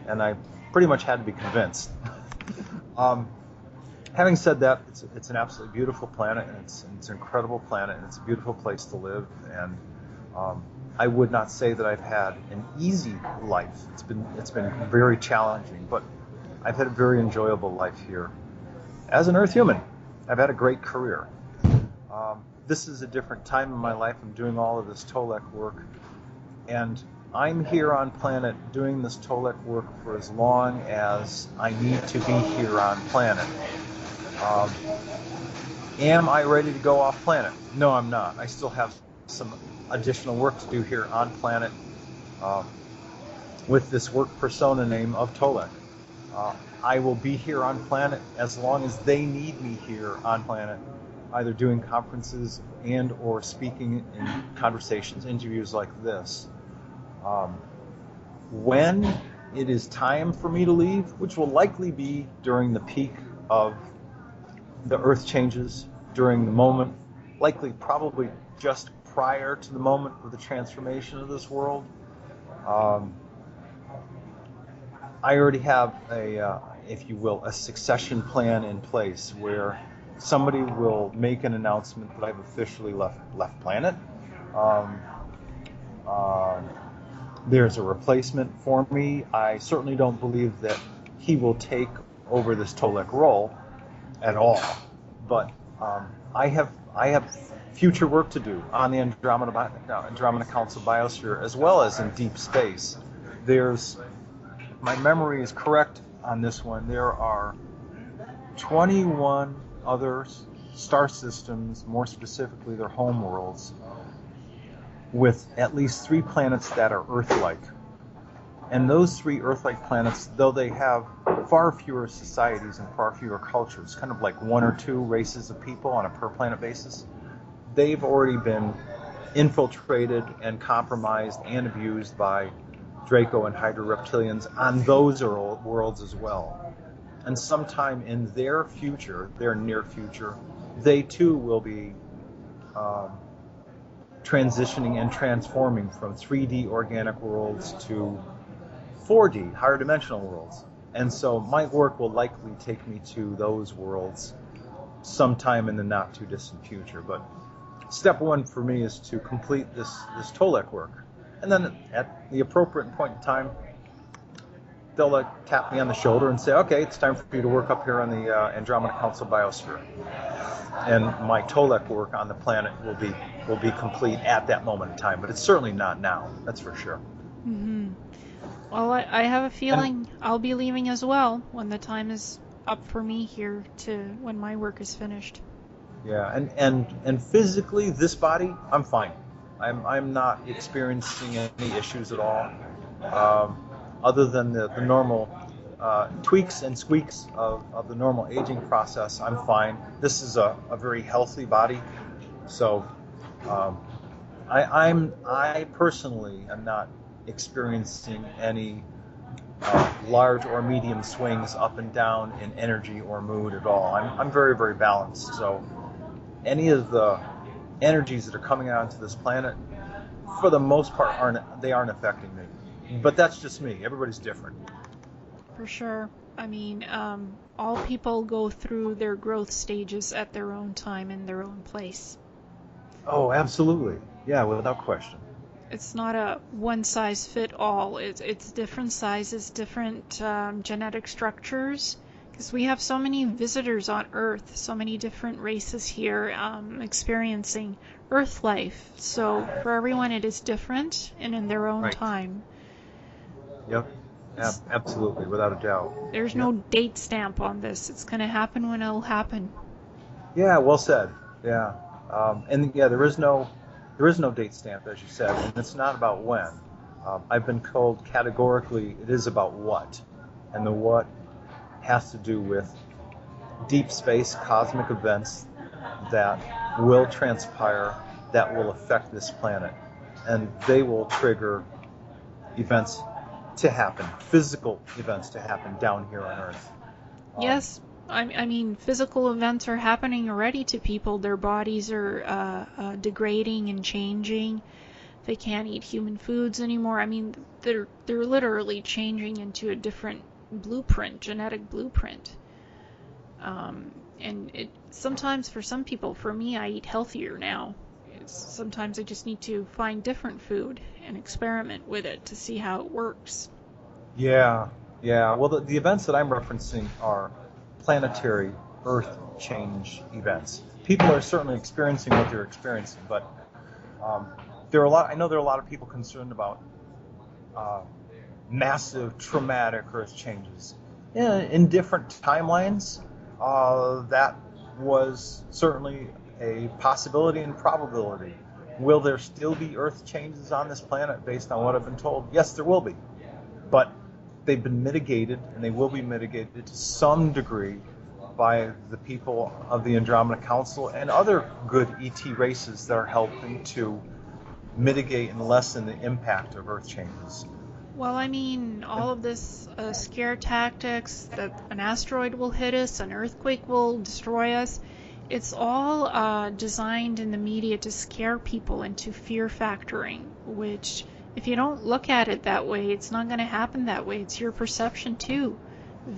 And I pretty much had to be convinced. Having said that, it's an absolutely beautiful planet, and it's an incredible planet, and it's a beautiful place to live. And I would not say that I've had an easy life. It's been very challenging, but I've had a very enjoyable life here. As an Earth human, I've had a great career. This is a different time in my life. I'm doing all of this Tolec work, and I'm here on planet doing this Tolec work for as long as I need to be here on planet. Um, am I ready to go off planet? No, I'm not. I still have some additional work to do here on planet uh, with this work persona name of Tolec. Uh, I will be here on planet as long as they need me here on planet, either doing conferences and or speaking in conversations, interviews like this. Um, when it is time for me to leave, which will likely be during the peak of the Earth changes, during the moment, likely probably just prior to the moment of the transformation of this world, um, I already have if you will, a succession plan in place where somebody will make an announcement that I've officially left planet. Um, uh, there's a replacement for me. I certainly don't believe that he will take over this Tolec role at all, but I have future work to do on the Andromeda Council biosphere as well as in deep space. There's My memory is correct on this one. There are 21 other star systems, more specifically their home worlds, with at least 3 planets that are Earth-like. And those 3 Earth-like planets, though they have far fewer societies and far fewer cultures, kind of like 1 or 2 races of people on a per-planet basis, they've already been infiltrated and compromised and abused by Draco and Hydra reptilians on those worlds as well. And sometime in their future, their near future, they too will be transitioning and transforming from 3D organic worlds to 4D, higher dimensional worlds. And so my work will likely take me to those worlds sometime in the not too distant future. But step 1 for me is to complete this Tolec work. And then at the appropriate point in time, they'll tap me on the shoulder and say, okay, it's time for you to work up here on the Andromeda Council biosphere. And my Tolec work on the planet will be complete at that moment in time, but it's certainly not now, that's for sure.
Mm-hmm. Well, I have a feeling I'll be leaving as well when the time is up for me here when my work is finished.
Yeah, and physically, this body, I'm fine. I'm not experiencing any issues at all, other than the normal tweaks and squeaks of the normal aging process. I'm fine. This is a very healthy body, so I personally am not experiencing any large or medium swings up and down in energy or mood at all. I'm very, very balanced. So any of the energies that are coming out onto this planet, for the most part, aren't affecting me. But that's just me. Everybody's different.
For sure. I mean, all people go through their growth stages at their own time in their own place.
Oh, absolutely. Yeah, without question.
It's not a one-size-fit-all. It's different sizes, different genetic structures. Because we have so many visitors on Earth, so many different races here experiencing Earth life. So for everyone it is different and in their own time.
Yep, absolutely, without a doubt.
There's no date stamp on this. It's going to happen when it'll happen.
Yeah, well said. Yeah, and yeah, there is no date stamp, as you said, and it's not about when. I've been told categorically it is about what, and the what has to do with deep space cosmic events that will transpire, that will affect this planet, and they will trigger events to happen, physical events to happen down here on Earth.
Yes, I mean, physical events are happening already to people. Their bodies are degrading and changing. They can't eat human foods anymore. I mean, they're literally changing into a different blueprint, genetic blueprint. And it sometimes for some people, for me, I eat healthier now. Sometimes I just need to find different food and experiment with it to see how it works.
Yeah. Well, the events that I'm referencing are planetary Earth change events. People are certainly experiencing what they're experiencing, but I know there are a lot of people concerned about massive, traumatic Earth changes. Yeah, in different timelines, That was certainly a possibility and probability. Will there still be Earth changes on this planet based on what I've been told? Yes, there will be. But they've been mitigated, and they will be mitigated to some degree by the people of the Andromeda Council and other good ET races that are helping to mitigate and lessen the impact of Earth changes.
Well, I mean, all of this scare tactics, that an asteroid will hit us, an earthquake will destroy us, it's all designed in the media to scare people into fear factoring, which, if you don't look at it that way, it's not going to happen that way. It's your perception, too,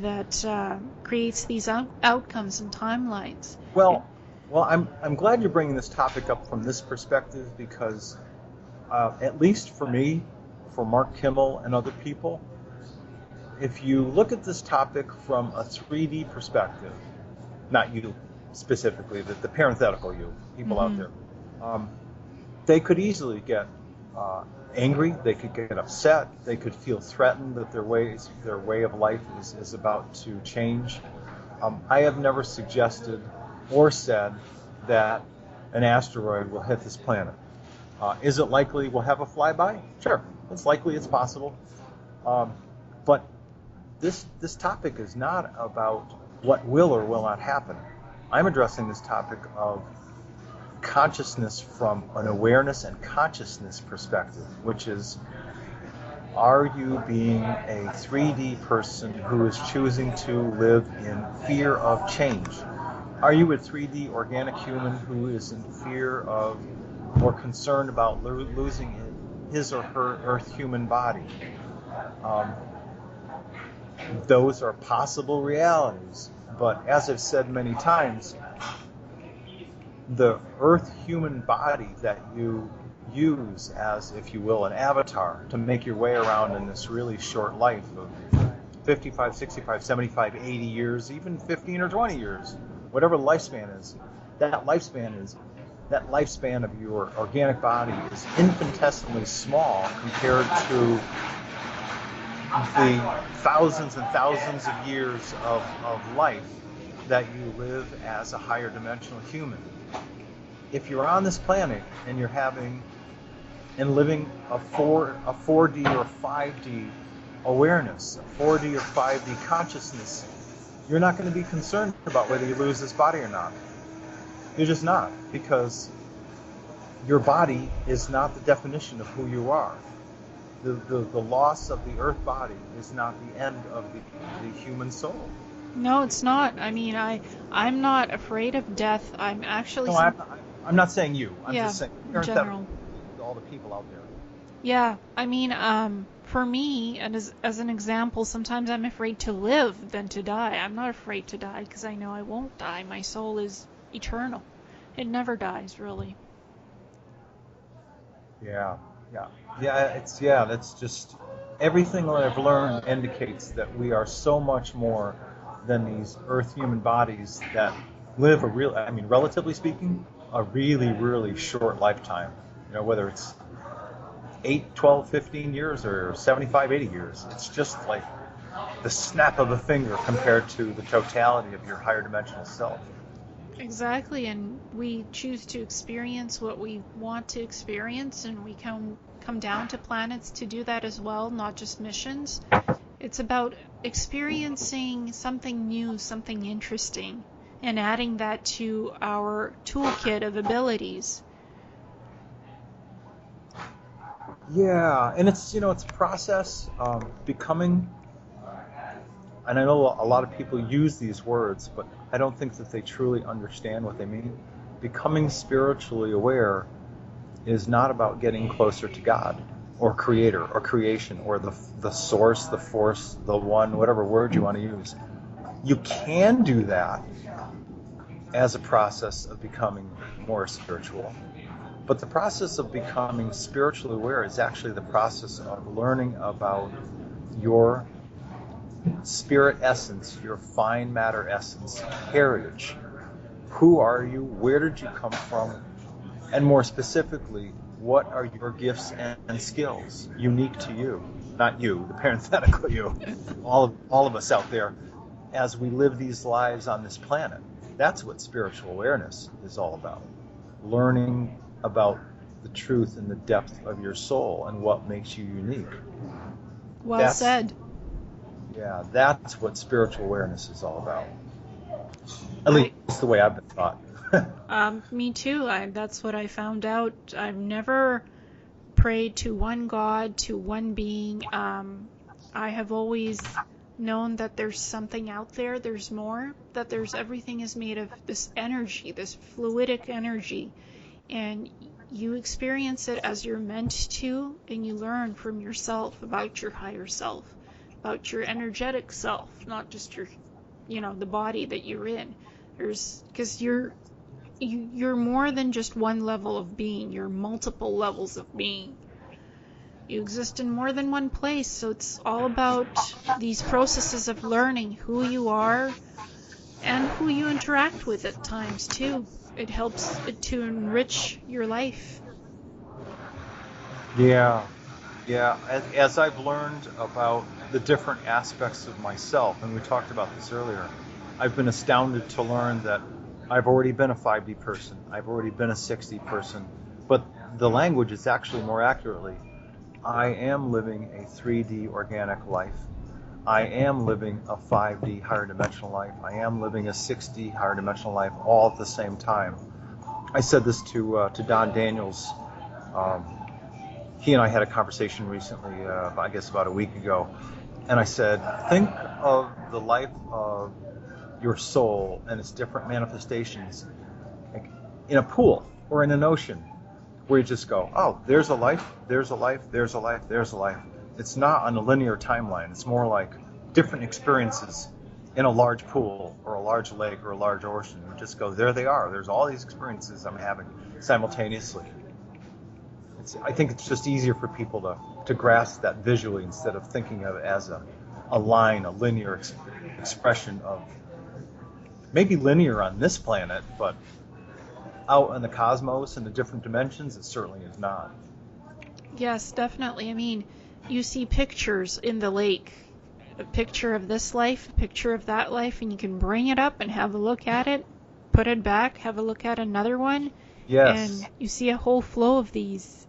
that creates these outcomes and timelines.
Well, I'm glad you're bringing this topic up from this perspective because, at least for me, for Mark Kimmel and other people, if you look at this topic from a 3D perspective, not you specifically, the parenthetical you, people out there, they could easily get angry, they could get upset, they could feel threatened that their way of life is about to change. I have never suggested or said that an asteroid will hit this planet. Is it likely we'll have a flyby? Sure, it's likely, it's possible. But this topic is not about what will or will not happen. I'm addressing this topic of consciousness from an awareness and consciousness perspective, which is, are you being a 3D person who is choosing to live in fear of change? Are you a 3D organic human who is in fear of or concerned about losing his or her Earth human body? Those are possible realities, but as I've said many times, the Earth human body that you use as, if you will, an avatar to make your way around in this really short life of 55, 65, 75, 80 years, even 15 or 20 years, whatever the lifespan is, that lifespan of your organic body is infinitesimally small compared to the thousands and thousands of years of life that you live as a higher dimensional human. If you're on this planet and you're having and living a 4D or 5D awareness, a 4D or 5D consciousness, you're not going to be concerned about whether you lose this body or not. You're just not, because your body is not the definition of who you are. The loss of the Earth body is not the end of the human soul.
No, it's not. I mean, I'm not afraid of death. I'm actually...
No, I'm not saying you. I'm
yeah,
just saying
in general.
All the people out there.
Yeah, I mean, for me, and as an example, sometimes I'm afraid to live than to die. I'm not afraid to die because I know I won't die. My soul is eternal. It never dies, really.
Yeah. That's just everything that I've learned indicates that we are so much more than these Earth human bodies that live relatively speaking, a really, really short lifetime. You know, whether it's 8, 12, 15 years or 75, 80 years. It's just like the snap of a finger compared to the totality of your higher dimensional self.
Exactly, and we choose to experience what we want to experience, and we come down to planets to do that as well, not just missions. It's about experiencing something new, something interesting, and adding that to our toolkit of abilities.
Yeah, and it's a process, becoming, and I know a lot of people use these words, but I don't think that they truly understand what they mean. Becoming spiritually aware is not about getting closer to God or Creator or creation or the source, the force, the one, whatever word you want to use. You can do that as a process of becoming more spiritual. But the process of becoming spiritually aware is actually the process of learning about your spirit essence, your fine matter essence, heritage. Who are you? Where did you come from? And more specifically, what are your gifts and skills unique to you? Not you, the parenthetical you, all of us out there. as we live these lives on this planet. That's what spiritual awareness is all about. Learning about the truth and the depth of your soul and what makes you unique.
Well said.
Yeah, that's what spiritual awareness is all about. At least the way I've been taught.
Me too. That's what I found out. I've never prayed to one God, to one being. I have always known that there's something out there, there's more, that everything is made of this energy, this fluidic energy, and you experience it as you're meant to, and you learn from yourself about your higher self, about your energetic self, not just your, the body that you're in. Because you're more than just one level of being, you're multiple levels of being. You exist in more than one place, so it's all about these processes of learning who you are and who you interact with at times too. It helps to enrich your life.
Yeah. As I've learned about the different aspects of myself, and we talked about this earlier, I've been astounded to learn that I've already been a 5D person, I've already been a 6D person, but the language is actually more accurately, I am living a 3D organic life. I am living a 5D higher dimensional life. I am living a 6D higher dimensional life all at the same time. I said this to Don Daniels. He and I had a conversation recently, I guess about a week ago, and I said, think of the life of your soul and its different manifestations like in a pool or in an ocean, where you just go, oh, there's a life, there's a life, there's a life, there's a life. It's not on a linear timeline. It's more like different experiences in a large pool or a large lake or a large ocean. You just go, there they are. There's all these experiences I'm having simultaneously. I think it's just easier for people to grasp that visually instead of thinking of it as a line, a linear expression of, maybe linear on this planet, but out in the cosmos and the different dimensions, it certainly is not.
Yes, definitely. I mean, you see pictures in the lake, a picture of this life, a picture of that life, and you can bring it up and have a look at it, put it back, have a look at another one.
Yes.
And you see a whole flow of these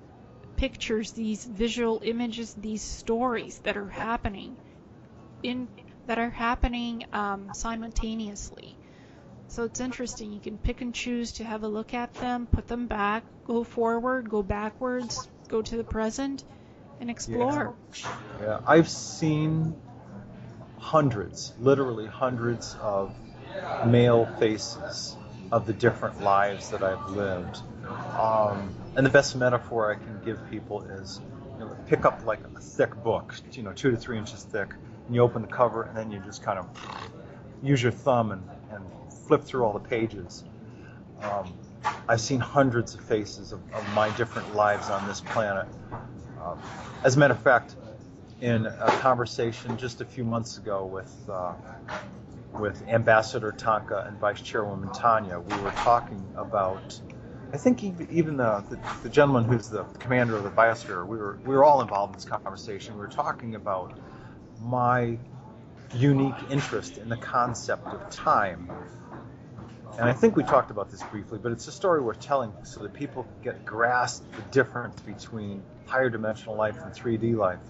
pictures, these visual images, these stories that are happening simultaneously. So it's interesting. You can pick and choose to have a look at them, put them back, go forward, go backwards, go to the present, and explore.
Yeah. I've seen hundreds, literally hundreds of male faces of the different lives that I've lived. And the best metaphor I can give people is, pick up like a thick book, 2 to 3 inches thick, and you open the cover, and then you just kind of use your thumb and flip through all the pages. I've seen hundreds of faces of my different lives on this planet. As a matter of fact, in a conversation just a few months ago with Ambassador Tonka and Vice Chairwoman Tanya, we were talking about, I think even the gentleman who's the commander of the biosphere, we were all involved in this conversation. We were talking about my unique interest in the concept of time. And I think we talked about this briefly, but it's a story worth telling so that people grasp the difference between higher dimensional life and 3D life.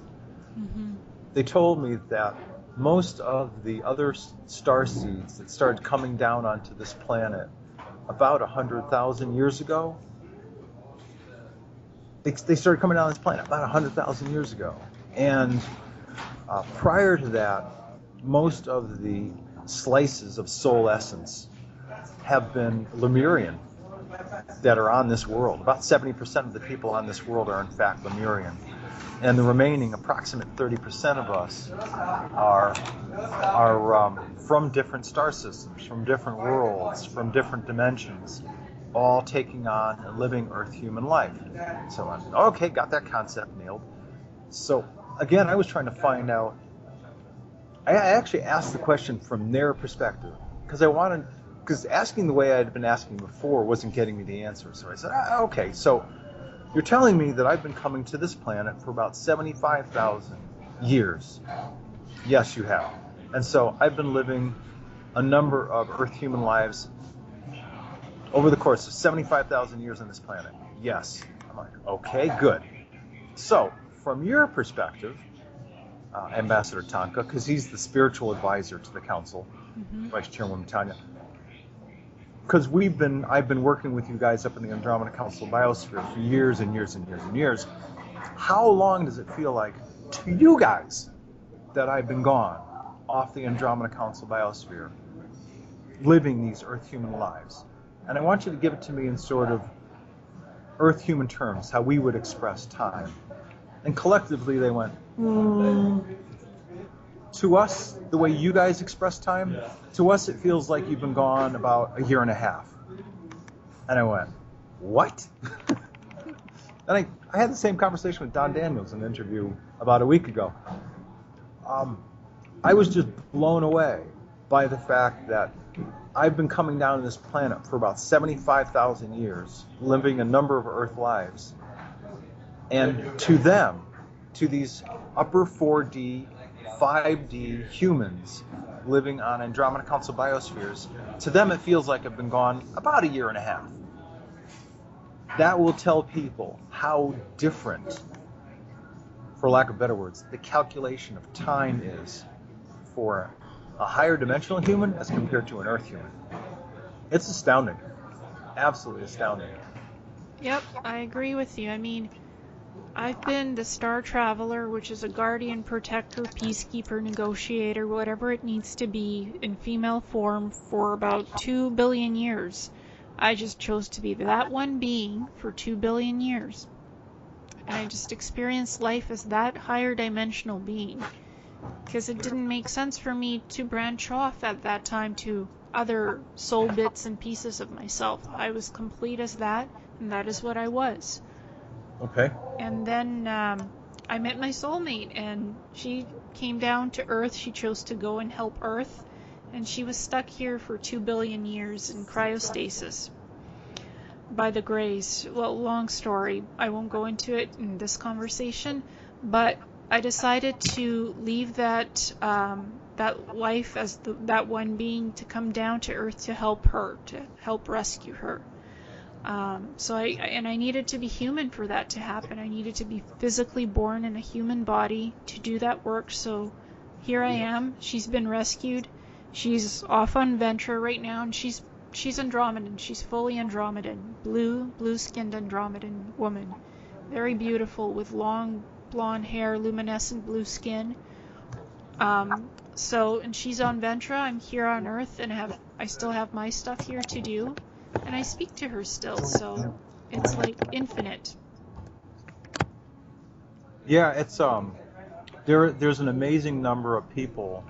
Mm-hmm.
They told me that most of the other star seeds that started coming down onto this planet about 100,000 years ago, they started coming down on this planet about 100,000 years ago. And prior to that, most of the slices of soul essence have been Lemurian that are on this world. About 70% of the people on this world are in fact Lemurian. And the remaining approximate 30% of us are from different star systems, from different worlds, from different dimensions, all taking on a living Earth human life. So I'm okay, got that concept nailed. So again, I was trying to find out. I actually asked the question from their perspective because asking the way I had been asking before wasn't getting me the answer. So I said, okay, so you're telling me that I've been coming to this planet for about 75,000 years. Yes, you have. And so I've been living a number of Earth human lives over the course of 75,000 years on this planet. Yes. I'm like, okay, good. So, from your perspective, Ambassador Tonka, because he's the spiritual advisor to the council, Vice Chairwoman Tanya, because I've been working with you guys up in the Andromeda Council biosphere for years and years and years and years. How long does it feel like to you guys that I've been gone off the Andromeda Council biosphere, living these Earth human lives? And I want you to give it to me in sort of Earth human terms, how we would express time. And collectively they went, to us, the way you guys express time, to us it feels like you've been gone about a year and a half. And I went, what? And I had the same conversation with Don Daniels in an interview about a week ago. I was just blown away by the fact that I've been coming down to this planet for about 75,000 years, living a number of Earth lives. And to them, to these upper 4D, 5D humans living on Andromeda Council biospheres, to them it feels like I've been gone about a year and a half. That will tell people how different, for lack of better words, the calculation of time is for a higher dimensional human as compared to an Earth human. It's astounding. Absolutely astounding.
Yep, I agree with you. I mean, I've been the Star Traveler, which is a guardian, protector, peacekeeper, negotiator, whatever it needs to be, in female form for about 2 billion years. I just chose to be that one being for 2 billion years. And I just experienced life as that higher dimensional being. Because it didn't make sense for me to branch off at that time to other soul bits and pieces of myself. I was complete as that, and that is what I was.
Okay.
And then I met my soulmate, and she came down to Earth. She chose to go and help Earth, and she was stuck here for 2 billion years in cryostasis by the Greys. Well, long story. I won't go into it in this conversation, but I decided to leave that life as that one being to come down to Earth to help her, to help rescue her. So I needed to be human for that to happen. I needed to be physically born in a human body to do that work. So here I am. She's been rescued. She's off on Ventra right now, and she's Andromedan. She's fully Andromedan, blue-skinned Andromedan woman, very beautiful with long blonde hair, luminescent blue skin. And she's on Ventra. I'm here on Earth, and I still have my stuff here to do. And I speak to her still, so it's like infinite.
Yeah, it's there's an amazing number of people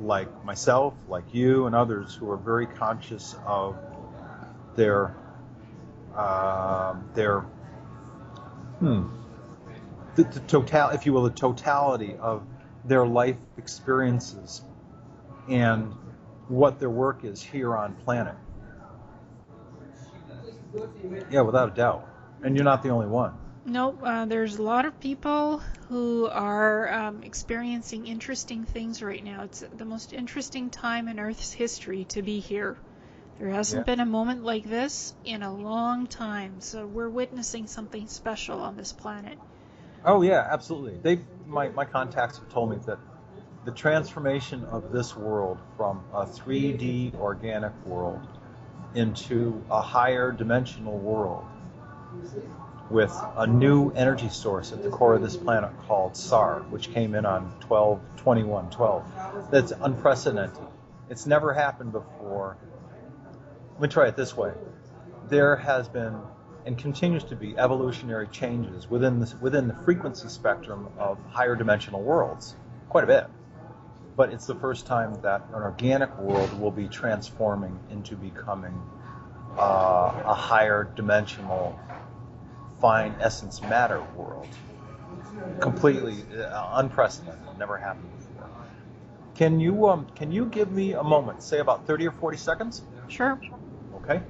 like myself, like you, and others who are very conscious of the if you will, the totality of their life experiences and what their work is here on planet. Yeah, without a doubt. And you're not the only one.
Nope, there's a lot of people who are experiencing interesting things right now. It's the most interesting time in Earth's history to be here. There hasn't been a moment like this in a long time, so we're witnessing something special on this planet.
Oh yeah, absolutely. My contacts have told me that the transformation of this world from a 3D organic world into a higher dimensional world with a new energy source at the core of this planet called SAR, which came in on 12/21/12. That's unprecedented. It's never happened before. Let me try it this way. There has been and continues to be evolutionary changes within the frequency spectrum of higher dimensional worlds, quite a bit. But it's the first time that an organic world will be transforming into becoming a higher dimensional fine essence matter world. Completely unprecedented, never happened before. Can you give me a moment, say about 30 or 40 seconds?
Sure.
Okay.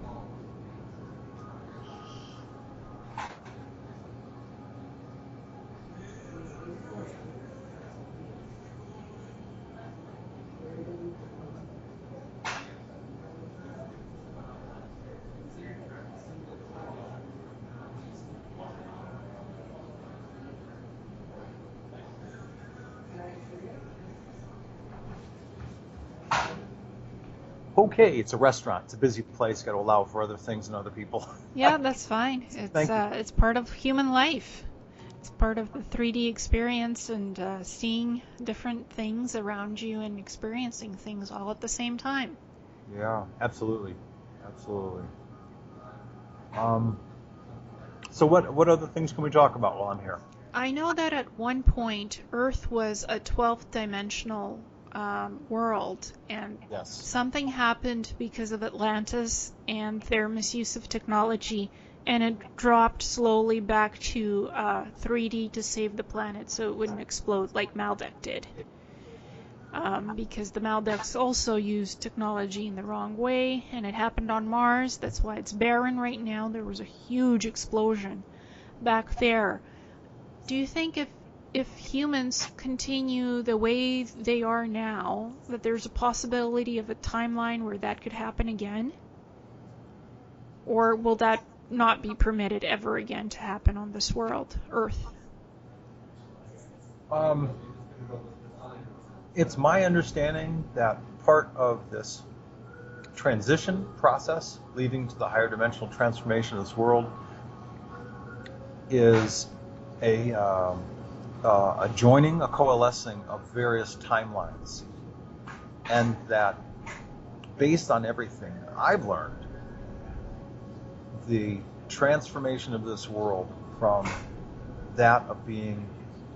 okay, it's a restaurant. It's a busy place. Got to allow for other things and other people.
Yeah, that's fine. It's part of human life. It's part of the 3D experience and seeing different things around you and experiencing things all at the same time.
Yeah, absolutely. Absolutely. So what other things can we talk about while I'm here?
I know that at one point Earth was a 12th dimensional world, and
Yes.
something happened because of Atlantis and their misuse of technology, and it dropped slowly back to 3D to save the planet so it wouldn't explode like Maldek did. Because the Maldeks also used technology in the wrong way, and it happened on Mars. That's why it's barren right now. There was a huge explosion back there. Do you think if humans continue the way they are now, that there's a possibility of a timeline where that could happen again? Or will that not be permitted ever again to happen on this world, Earth?
It's my understanding that part of this transition process leading to the higher dimensional transformation of this world is a joining, a coalescing of various timelines. And that based on everything I've learned, the transformation of this world from that of being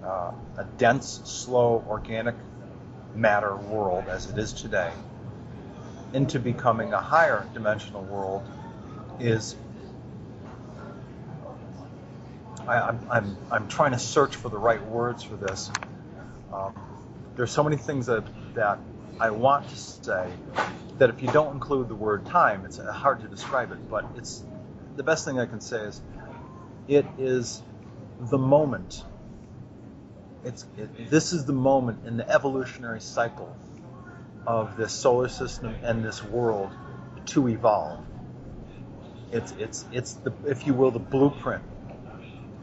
a dense, slow, organic matter world as it is today into becoming a higher dimensional world is I'm trying to search for the right words for this. There's so many things that I want to say that if you don't include the word time, it's hard to describe it, but it's the best thing I can say is it is the moment. This is the moment in the evolutionary cycle of this solar system and this world to evolve. It's the, if you will, the blueprint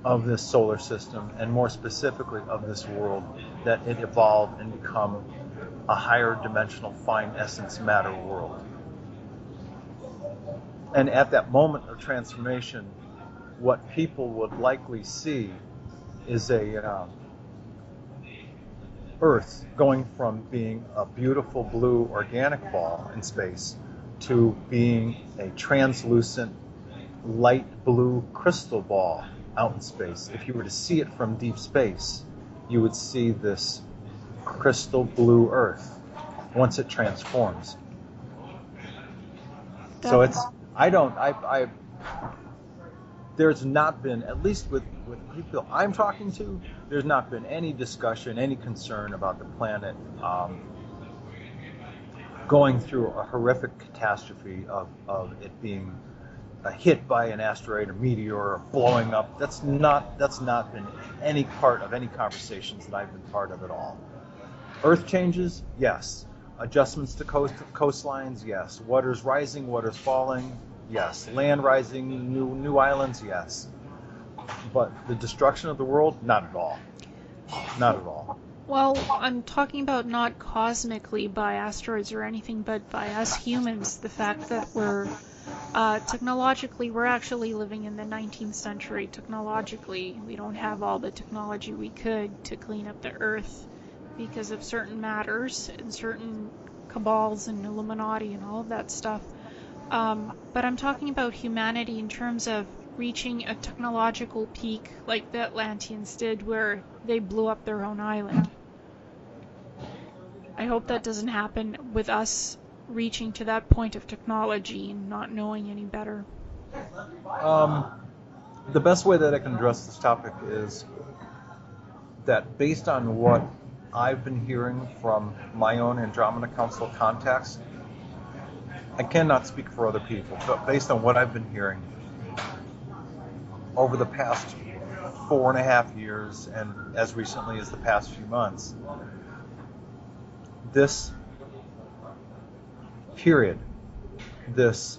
of this solar system, and more specifically of this world, that it evolve and become a higher dimensional fine essence matter world. And at that moment of transformation, what people would likely see is a Earth going from being a beautiful blue organic ball in space to being a translucent light blue crystal ball out in space. If you were to see it from deep space, you would see this crystal blue Earth once it transforms. So it's, there's not been, at least with people I'm talking to, there's not been any discussion, any concern about the planet going through a horrific catastrophe of it being hit by an asteroid or meteor or blowing up. That's not been any part of any conversations that I've been part of at all. Earth changes, yes. Adjustments to coastlines, yes. Waters rising, waters falling, yes. Land rising, new islands, yes. But the destruction of the world, not at all. Not at all.
Well, I'm talking about not cosmically by asteroids or anything, but by us humans, the fact that we're technologically, we're actually living in the 19th century. Technologically, we don't have all the technology we could to clean up the Earth because of certain matters and certain cabals and Illuminati and all of that stuff. But I'm talking about humanity in terms of reaching a technological peak like the Atlanteans did, where they blew up their own island. I hope that doesn't happen with us reaching to that point of technology and not knowing any better.
The best way that I can address this topic is that based on what I've been hearing from my own Andromeda Council contacts, I cannot speak for other people, but based on what I've been hearing over the past 4.5 years and as recently as the past few months, this period, this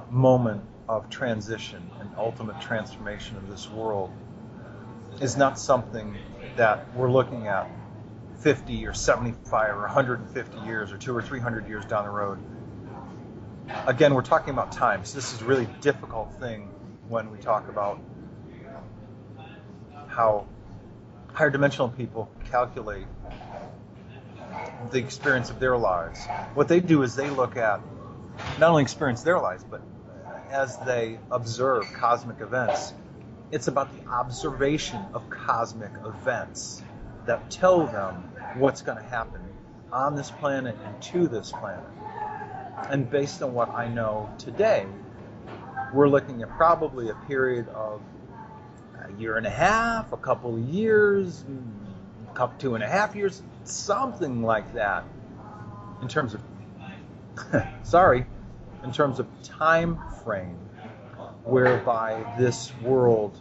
moment of transition and ultimate transformation of this world is not something that we're looking at 50 or 75 or 150 years or 200 or 300 years down the road. again, we're talking about time. So this is a really difficult thing when we talk about how higher dimensional people calculate the experience of their lives. What they do is they look at not only experience their lives, but as they observe cosmic events, it's about the observation of cosmic events that tell them what's going to happen on this planet and to this planet. And based on what I know today, we're looking at probably a period of a year and a half, a couple of years, 2.5 years, something like that, in terms of in terms of time frame, whereby this world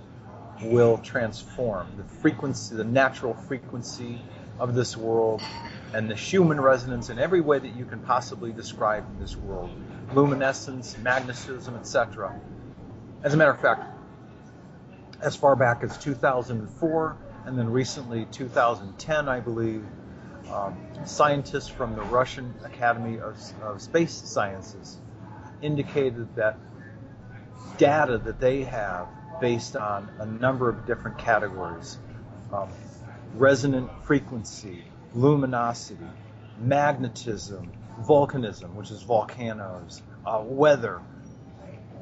will transform. The frequency, the natural frequency of this world, and the human resonance in every way that you can possibly describe this world, luminescence, magnetism, etc. As a matter of fact, as far back as 2004, and then recently 2010, I believe, scientists from the Russian Academy of Space Sciences indicated that data that they have based on a number of different categories, resonant frequency, luminosity, magnetism, volcanism, which is volcanoes, weather,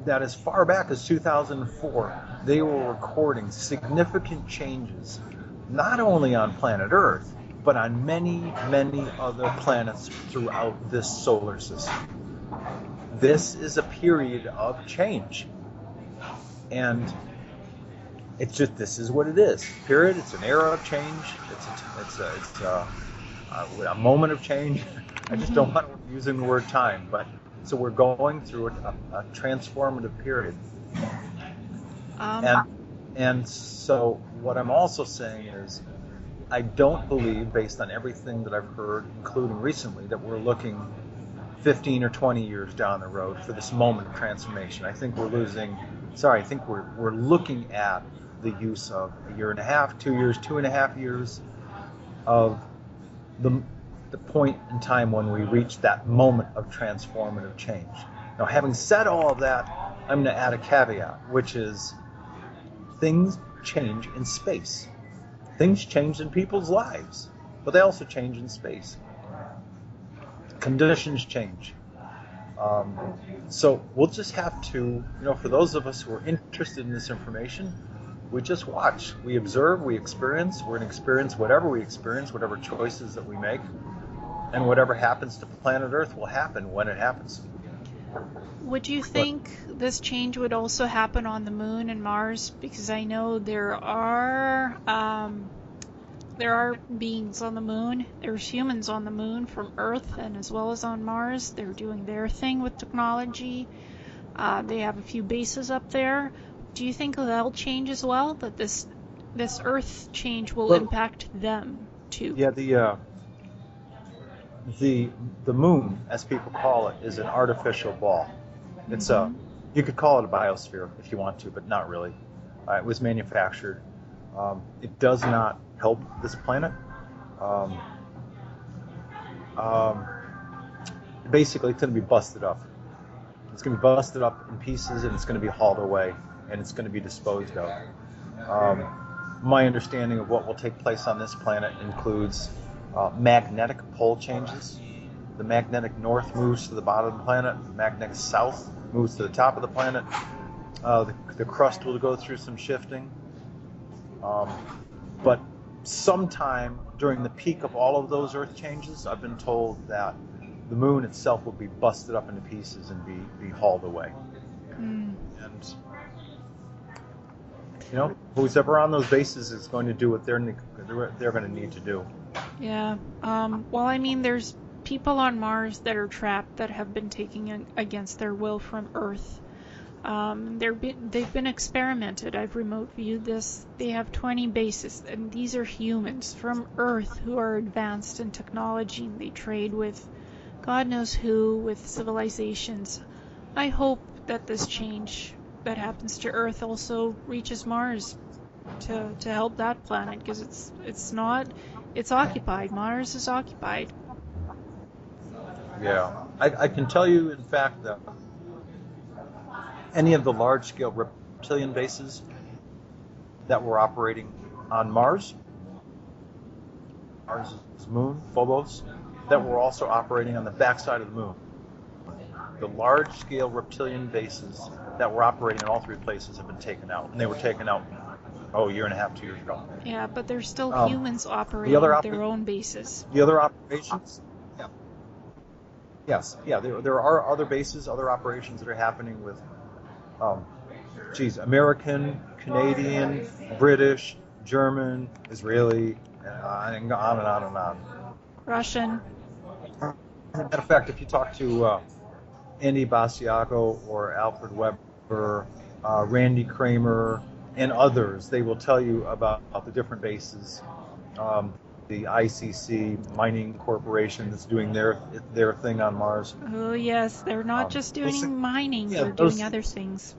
that as far back as 2004, they were recording significant changes, not only on planet Earth, but on many, many other planets throughout this solar system. This is a period of change. And it's just, this is what it is. Period. It's an era of change. It's a moment of change. I just don't want to use the word time, but so we're going through a transformative period. And so what I'm also saying is, I don't believe, based on everything that I've heard, including recently, that we're looking 15 or 20 years down the road for this moment of transformation. I think we're looking at the use of a year and a half, 2 years, 2.5 years of the point in time when we reach that moment of transformative change. Now, having said all of that, I'm going to add a caveat, which is things change in space. Things change in people's lives, but they also change in space. Conditions change. So we'll just have to, for those of us who are interested in this information, we just watch, we observe, we experience. We're going to experience, whatever choices that we make, and whatever happens to planet Earth will happen when it happens.
Would you think this change would also happen on the Moon and Mars? Because I know there are beings on the Moon. There's humans on the Moon from Earth, and as well as on Mars. They're doing their thing with technology. They have a few bases up there. Do you think they'll change as well? That this Earth change will impact them too?
Yeah, the Moon, as people call it, is an artificial ball. It's you could call it a biosphere if you want to, but not really. It was manufactured. It does not help this planet. Basically, it's going to be busted up. It's going to be busted up in pieces, and it's going to be hauled away, and it's going to be disposed of. My understanding of what will take place on this planet includes magnetic pole changes. The magnetic north moves to the bottom of the planet. The magnetic south moves to the top of the planet. The crust will go through some shifting. But sometime during the peak of all of those Earth changes, I've been told that the Moon itself will be busted up into pieces and be hauled away. And who's ever on those bases is going to do what they're going to need to do.
Yeah. Well, I mean, there's people on Mars that are trapped that have been taken against their will from Earth. They've been experimented. I've remote viewed this. They have 20 bases, and these are humans from Earth who are advanced in technology, and they trade with God knows who, with civilizations. I hope that this change that happens to Earth also reaches Mars to help that planet, because it's occupied. Mars is occupied.
Yeah. I can tell you, in fact, that any of the large-scale reptilian bases that were operating on Mars' moon, Phobos, that were also operating on the backside of the moon. The large-scale reptilian bases that were operating in all three places have been taken out, and they were taken out, a year and a half, 2 years ago.
Yeah, but there's still humans
The
operating
other
their own bases.
the other operations, yeah, yes, yeah, there are other bases, other operations that are happening with, American, Canadian, British, German, Israeli, and on and on and on.
Russian.
Matter of fact, if you talk to Andy Basiago or Alfred Weber, Randy Kramer, and others, they will tell you about the different bases. The ICC Mining Corporation that's doing their thing on Mars.
Oh yes, they're not just doing mining;
yeah,
they're doing other things.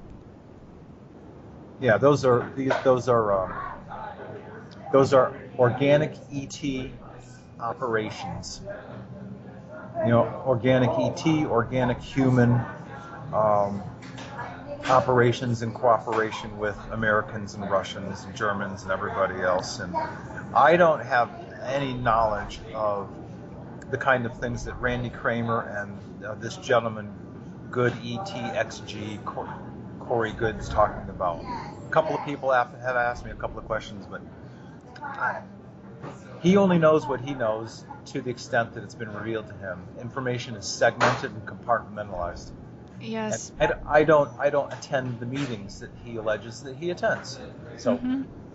Yeah, those are organic ET operations. Organic ET, organic human operations in cooperation with Americans and Russians and Germans and everybody else. And I don't have any knowledge of the kind of things that Randy Kramer and this gentleman, Good ETXG, Corey Good's talking about. A couple of people have asked me a couple of questions, but he only knows what he knows to the extent that it's been revealed to him. Information is segmented and compartmentalized.
Yes.
And I don't attend the meetings that he alleges that he attends. So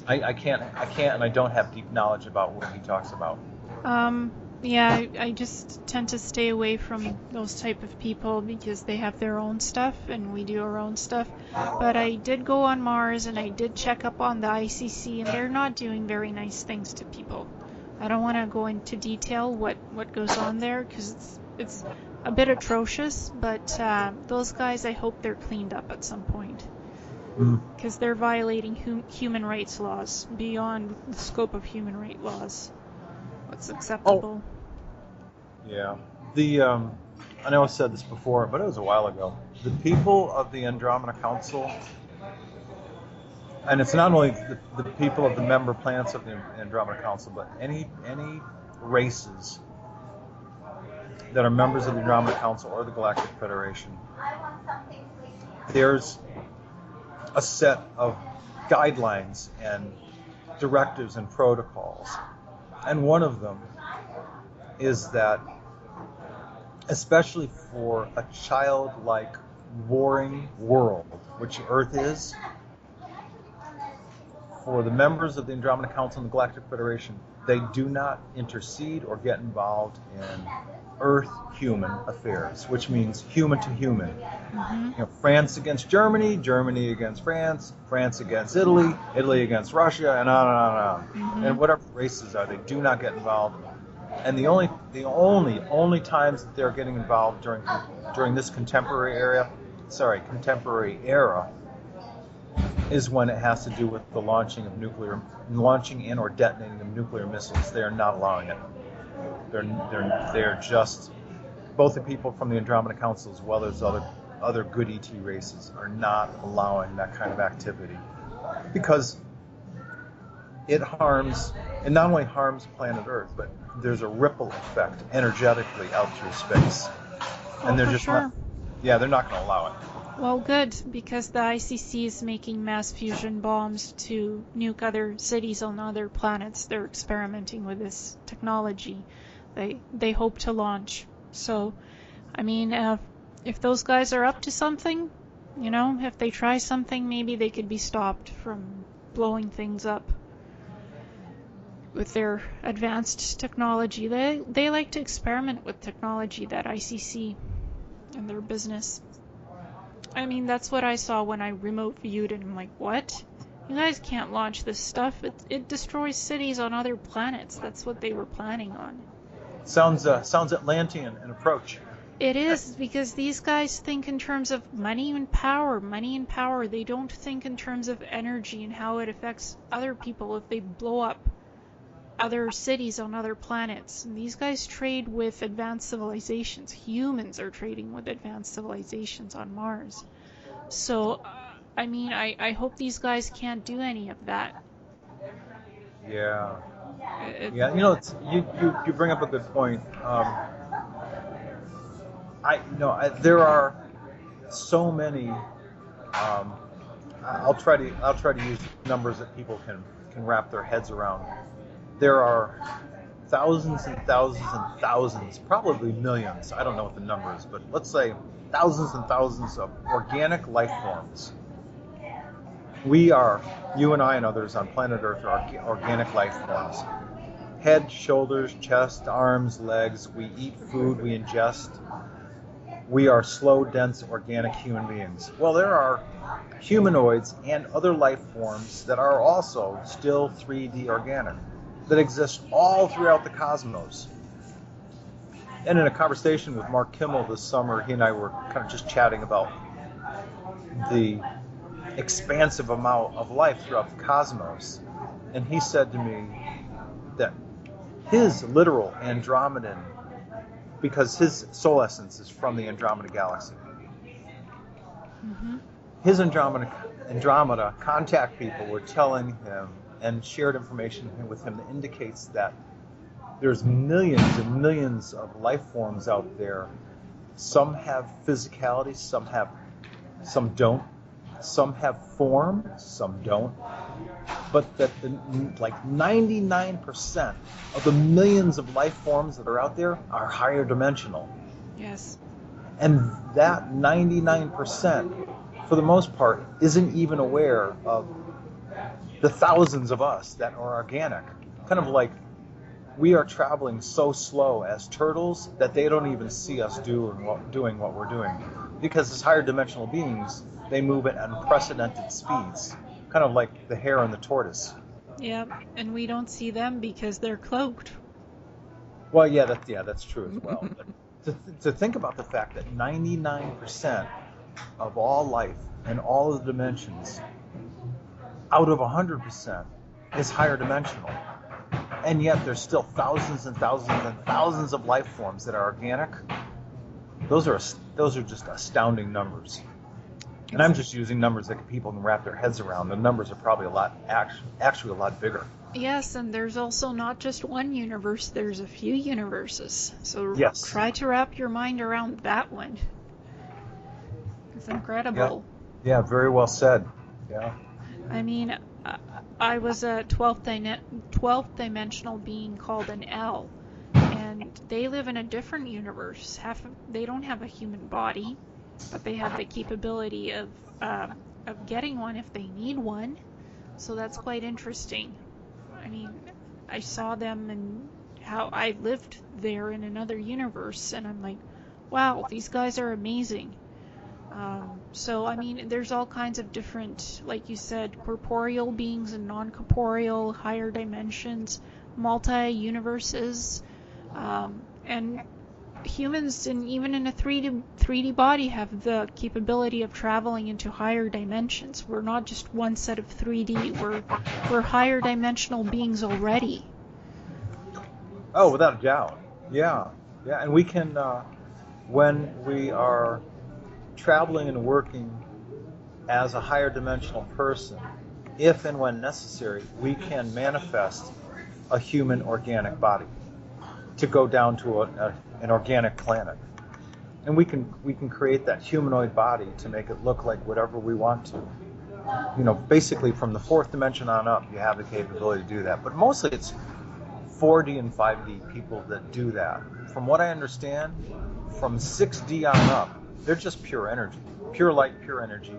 I can't, and I don't have deep knowledge about what he talks about.
Yeah, I just tend to stay away from those type of people because they have their own stuff and we do our own stuff. But I did go on Mars and I did check up on the ICC, and they're not doing very nice things to people. I don't want to go into detail what goes on there because it's a bit atrocious, but those guys, I hope they're cleaned up at some point because they're violating human rights laws beyond the scope of human rights laws. What's acceptable?
Yeah. I know I said this before, but it was a while ago. The people of the Andromeda Council, and it's not only the people of the member planets of the Andromeda Council, but any races that are members of the Andromeda Council or the Galactic Federation, there's a set of guidelines and directives and protocols. And one of them is that, especially for a childlike, warring world, which Earth is, for the members of the Andromeda Council and the Galactic Federation, they do not intercede or get involved in Earth-human affairs, which means human to human. France against Germany, Germany against France, France against Italy, Italy against Russia, and on and on and on. And whatever races are, they do not get involved. And the only times that they're getting involved during this contemporary era is when it has to do with the launching and or detonating of nuclear missiles. They are not allowing it. They're just, both the people from the Andromeda Council as well as other good ET races are not allowing that kind of activity because it harms, and not only harms planet Earth, but there's a ripple effect energetically out through space, and they're just not they're not going to allow it.
Well, good, because the ICC is making mass fusion bombs to nuke other cities on other planets. They're experimenting with this technology. They hope to launch. So, I mean, if those guys are up to something, if they try something, maybe they could be stopped from blowing things up with their advanced technology. They like to experiment with technology, that ICC, and their business. I mean, that's what I saw when I remote viewed it. I'm like, what? You guys can't launch this stuff. It destroys cities on other planets. That's what they were planning on.
Sounds Atlantean in approach.
It is, because these guys think in terms of money and power. Money and power. They don't think in terms of energy and how it affects other people if they blow up other cities on other planets. And these guys trade with advanced civilizations. Humans are trading with advanced civilizations on Mars. So, I mean, I hope these guys can't do any of that.
Yeah.
It,
Yeah, you bring up a good point. There are so many. I'll try to use numbers that people can wrap their heads around. There are thousands and thousands and thousands, probably millions. I don't know what the number is, but let's say thousands and thousands of organic life forms. You and I and others on planet Earth are organic life forms. Head, shoulders, chest, arms, legs. We eat food, we ingest. We are slow, dense, organic human beings. Well, there are humanoids and other life forms that are also still 3D organic, that exist all throughout the cosmos. And in a conversation with Mark Kimmel this summer, he and I were kind of just chatting about the expansive amount of life throughout the cosmos. And he said to me that his literal Andromedan, because his soul essence is from the Andromeda galaxy, his Andromeda contact people were telling him and shared information with him that indicates that there's millions and millions of life forms out there. Some have physicality, some don't. Some have form, some don't. But that like 99% of the millions of life forms that are out there are higher dimensional.
yes.
And that 99%, for the most part, isn't even aware of the thousands of us that are organic. Kind of like we are traveling so slow as turtles that they don't even see us doing what we're doing. Because as higher dimensional beings, they move at unprecedented speeds, kind of like the hare and the tortoise.
Yeah, and we don't see them because they're cloaked.
Well, yeah, that's true as well. But to think about the fact that 99% of all life and all of the dimensions, out of 100%, is higher dimensional, and yet there's still thousands and thousands and thousands of life forms that are organic. Those are just astounding numbers. And I'm just using numbers that people can wrap their heads around. The numbers are probably actually a lot bigger.
Yes, and there's also not just one universe, there's a few universes. So
Yes.
try to wrap your mind around that one. It's incredible.
Yeah, very well said. Yeah.
I mean, I was a 12th dimensional being called an L, and they live in a different universe. They don't have a human body, but they have the capability of getting one if they need one. So that's quite interesting. I mean, I saw them and how I lived there in another universe, and I'm like, wow, these guys are amazing. So, I mean, there's all kinds of different, like you said, corporeal beings and non-corporeal, higher dimensions, multi-universes, and humans, even in a 3D body, have the capability of traveling into higher dimensions. We're not just one set of 3D. We're higher dimensional beings already.
Oh, without a doubt. Yeah. And we can, when we are traveling and working as a higher dimensional person, if and when necessary, we can manifest a human organic body to go down to an organic planet. And we can create that humanoid body to make it look like whatever we want to. Basically from the fourth dimension on up, you have the capability to do that. But mostly it's 4D and 5D people that do that. From what I understand, from 6D on up, they're just pure energy, pure light, pure energy.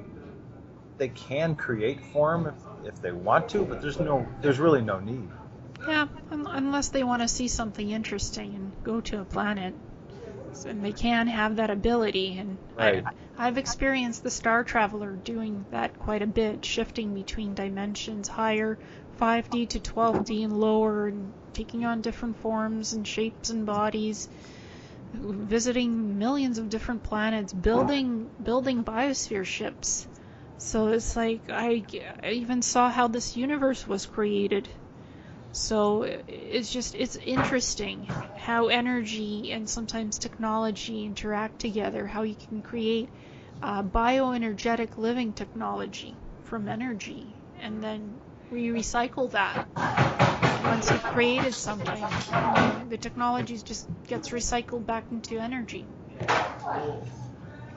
They can create form if they want to, but there's really no need.
Yeah, unless they want to see something interesting and go to a planet. And they can have that ability. And
right.
I've experienced the Star Traveler doing that quite a bit, shifting between dimensions, higher 5D to 12D and lower, and taking on different forms and shapes and bodies, visiting millions of different planets, building biosphere ships. So it's like I even saw how this universe was created. So it's interesting how energy and sometimes technology interact together, how you can create bioenergetic living technology from energy, and then we recycle that. Once you've created something, the technology just gets recycled back into energy.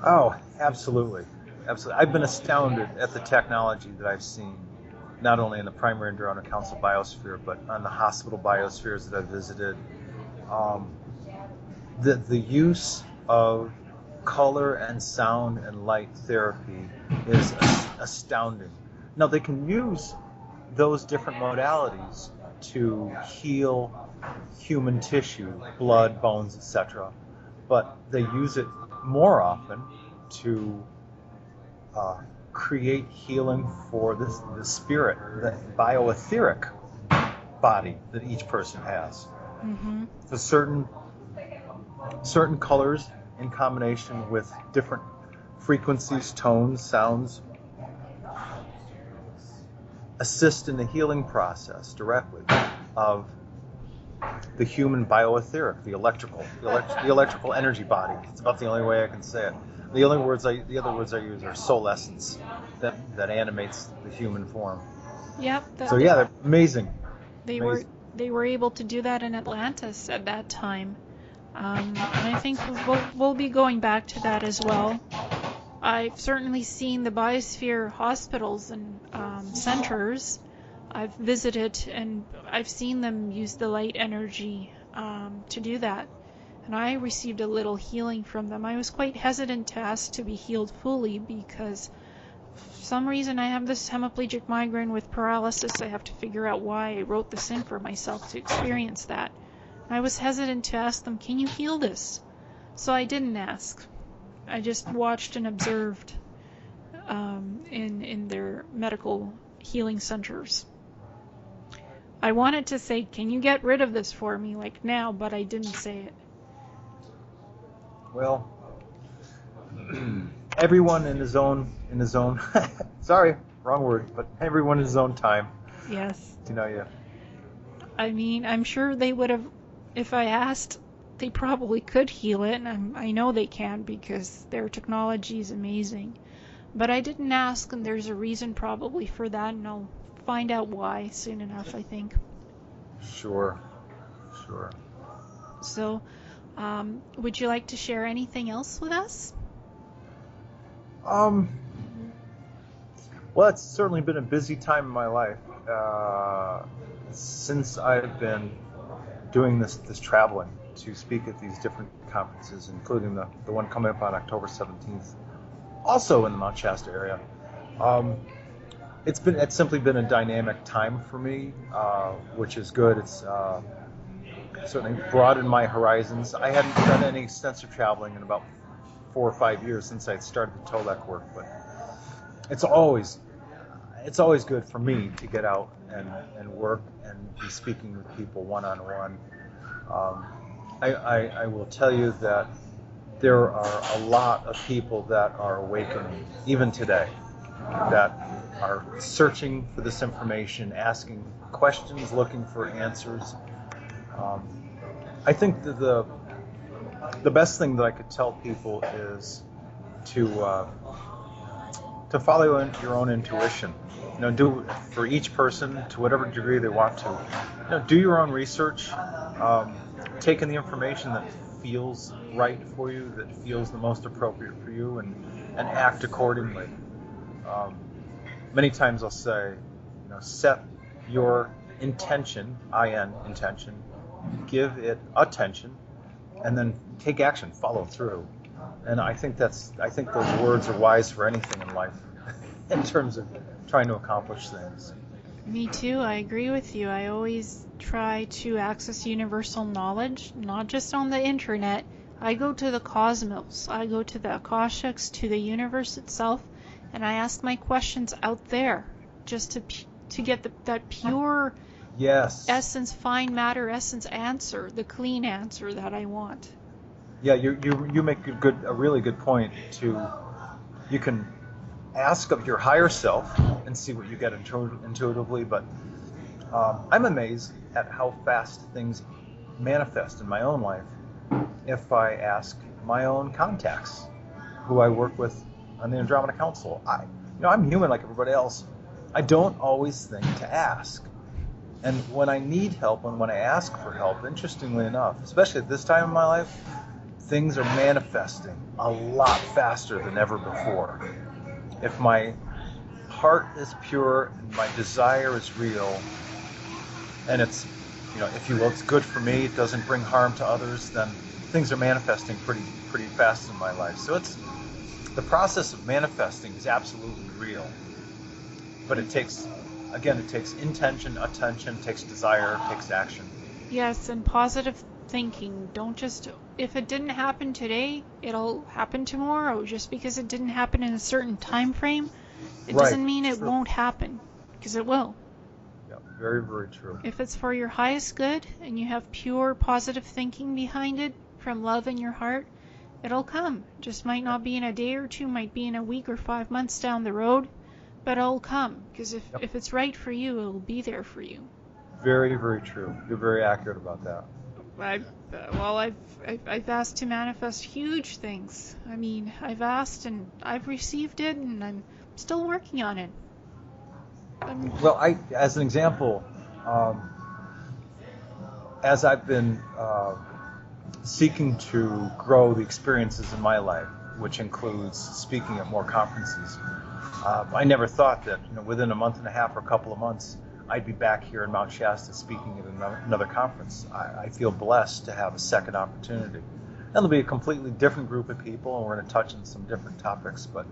Oh, absolutely. Absolutely. I've been astounded at the technology that I've seen, not only in the primary Andromeda Council biosphere, but on the hospital biospheres that I've visited. The use of color and sound and light therapy is astounding. Now, they can use those different modalities to heal human tissue, blood, bones, etc. But they use it more often to create healing for the spirit, the bioetheric body that each person has.
Mm-hmm.
So certain colors in combination with different frequencies, tones, sounds assist in the healing process directly of the human bioetheric, the electrical energy body. It's about the only way I can say it. The other words I use are soul essence that animates the human form.
Yep.
So yeah, they're amazing.
They
amazing.
they were able to do that in Atlantis at that time, and I think we'll be going back to that as well. I've certainly seen the biosphere hospitals and centers. I've visited and I've seen them use the light energy to do that. And I received a little healing from them. I was quite hesitant to ask to be healed fully because for some reason I have this hemiplegic migraine with paralysis. I have to figure out why I wrote this in for myself to experience that. I was hesitant to ask them, can you heal this? So I didn't ask. I just watched and observed in their medical healing centers. I wanted to say, can you get rid of this for me, like now, but I didn't say it.
Well, everyone in his own sorry, wrong word, but everyone in his own time.
Yes.
Yeah.
I mean, I'm sure they would have, if I asked, they probably could heal it, and I know they can because their technology is amazing. But I didn't ask, and there's a reason probably for that, and I'll find out why soon enough, I think.
Sure.
So, would you like to share anything else with us?
Well, it's certainly been a busy time in my life since I've been doing this traveling to speak at these different conferences, including the one coming up on October 17th, also in the Mount Shasta area. It's simply been a dynamic time for me, which is good. It's certainly broadened my horizons. I hadn't done any extensive traveling in about 4 or 5 years since I started the Tolec work, but it's always good for me to get out and work and be speaking with people one-on-one. I will tell you that there are a lot of people that are awakening, even today, that are searching for this information, asking questions, looking for answers. I think that the best thing that I could tell people is to follow your own intuition. Do for each person to whatever degree they want to. Do your own research. Take in the information that feels right for you, that feels the most appropriate for you, and act accordingly. Many times I'll say, set your intention, intention, give it attention, and then take action, follow through. And I think those words are wise for anything in life in terms of trying to accomplish things.
Me too, I agree with you. I always try to access universal knowledge, not just on the internet. I go to the cosmos, I go to the Akashics, to the universe itself, and I ask my questions out there just to get that pure essence, fine matter essence answer, the clean answer that I want.
Yeah, you make a really good point. You can ask of your higher self and see what you get intuitively, but I'm amazed at how fast things manifest in my own life if I ask my own contacts, who I work with on the Andromeda Council. I'm human like everybody else. I don't always think to ask. And when I need help and when I ask for help, interestingly enough, especially at this time in my life, things are manifesting a lot faster than ever before. If my heart is pure and my desire is real, and it's, if you will, it's good for me, it doesn't bring harm to others, then things are manifesting pretty fast in my life. So the process of manifesting is absolutely real. But it takes intention, attention, it takes desire, it takes action.
Yes, and positive thinking. Don't just, if it didn't happen today, it'll happen tomorrow. Just because it didn't happen in a certain time frame, it doesn't mean it won't happen, because it will.
Yeah, very, very true.
If it's for your highest good and you have pure positive thinking behind it from love in your heart, it'll come. Just might not be in a day or two, might be in a week or 5 months down the road, but it'll come, because if it's right for you, it'll be there for you.
Very, very true. You're very accurate about that.
I've asked to manifest huge things. I mean, I've asked and I've received it, and I'm still working on it.
Well, as an example, as I've been seeking to grow the experiences in my life, which includes speaking at more conferences, I never thought that within a month and a half or a couple of months I'd be back here in Mount Shasta speaking at another conference. I feel blessed to have a second opportunity. And there'll be a completely different group of people, and we're going to touch on some different topics. But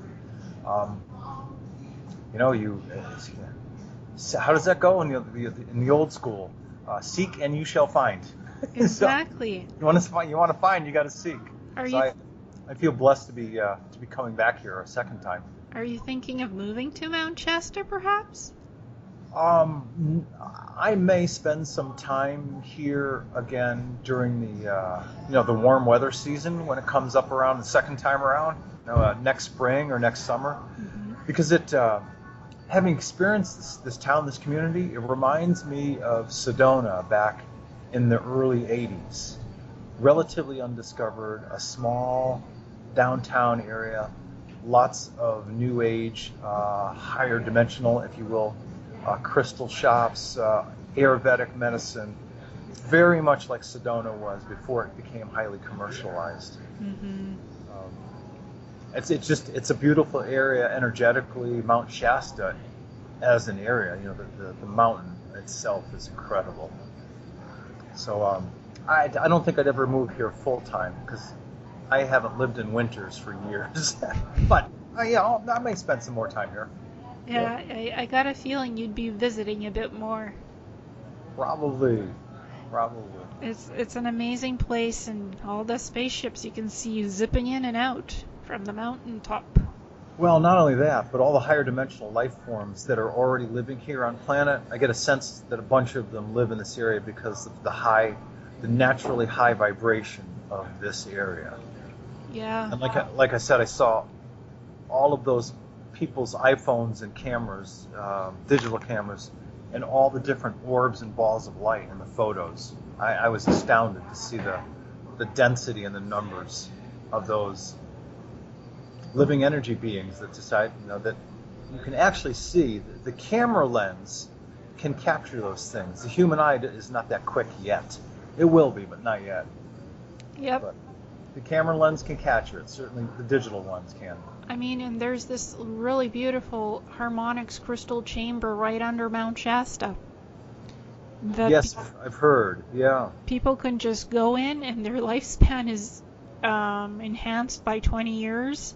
how does that go in the old school? Seek and you shall find.
Exactly.
So you want to find, you got to seek. I feel blessed to be coming back here a second time.
Are you thinking of moving to Mount Shasta, perhaps?
I may spend some time here again during the warm weather season when it comes up around the second time around, next spring or next summer, because having experienced this town, this community, it reminds me of Sedona back in the early 80s. Relatively undiscovered, a small downtown area, lots of new age, higher dimensional, if you will, crystal shops, Ayurvedic medicine, very much like Sedona was before it became highly commercialized. It's a beautiful area energetically. Mount Shasta as an area, the mountain itself is incredible. So I don't think I'd ever move here full time because I haven't lived in winters for years. But I may spend some more time here.
Yeah, I got a feeling you'd be visiting a bit more.
Probably.
It's an amazing place, and all the spaceships you can see zipping in and out from the mountaintop.
Well, not only that, but all the higher dimensional life forms that are already living here on planet. I get a sense that a bunch of them live in this area because of the naturally high vibration of this area.
Yeah.
And like I said, I saw all of those people's iPhones and cameras, digital cameras, and all the different orbs and balls of light in the photos. I was astounded to see the density and the numbers of those living energy beings that decide, that you can actually see. The camera lens can capture those things. The human eye is not that quick yet. It will be, but not yet.
Yep.
But the camera lens can capture it. Certainly the digital ones can.
I mean, and there's this really beautiful harmonics crystal chamber right under Mount Shasta.
Yes, I've heard. Yeah.
People can just go in, and their lifespan is enhanced by 20 years.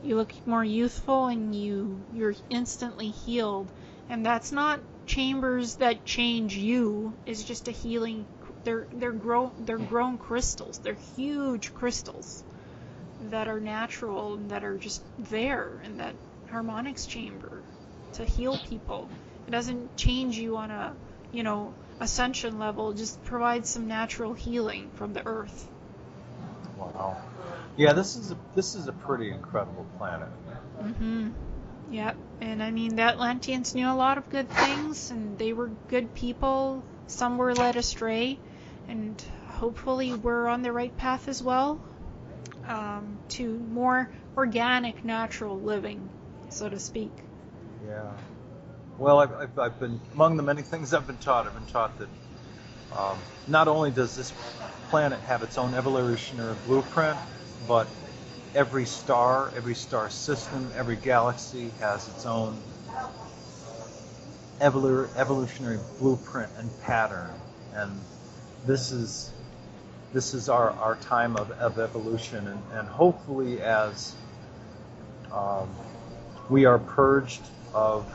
You look more youthful, and you're instantly healed. And that's not chambers that change you. It's just a healing. They're grown crystals. They're huge crystals that are natural and that are just there in that harmonics chamber to heal people. It doesn't change you on a ascension level. It just provides some natural healing from the earth.
Wow. Yeah, this is a pretty incredible planet.
Yep. And I mean, the Atlanteans knew a lot of good things, and they were good people. Some were led astray, and hopefully we're on the right path as well, to more organic, natural living, so to speak.
Yeah. Well, I've been, among the many things I've been taught that not only does this planet have its own evolutionary blueprint, but every star system, every galaxy has its own evolutionary blueprint and pattern. And this is our time of evolution, and hopefully as we are purged of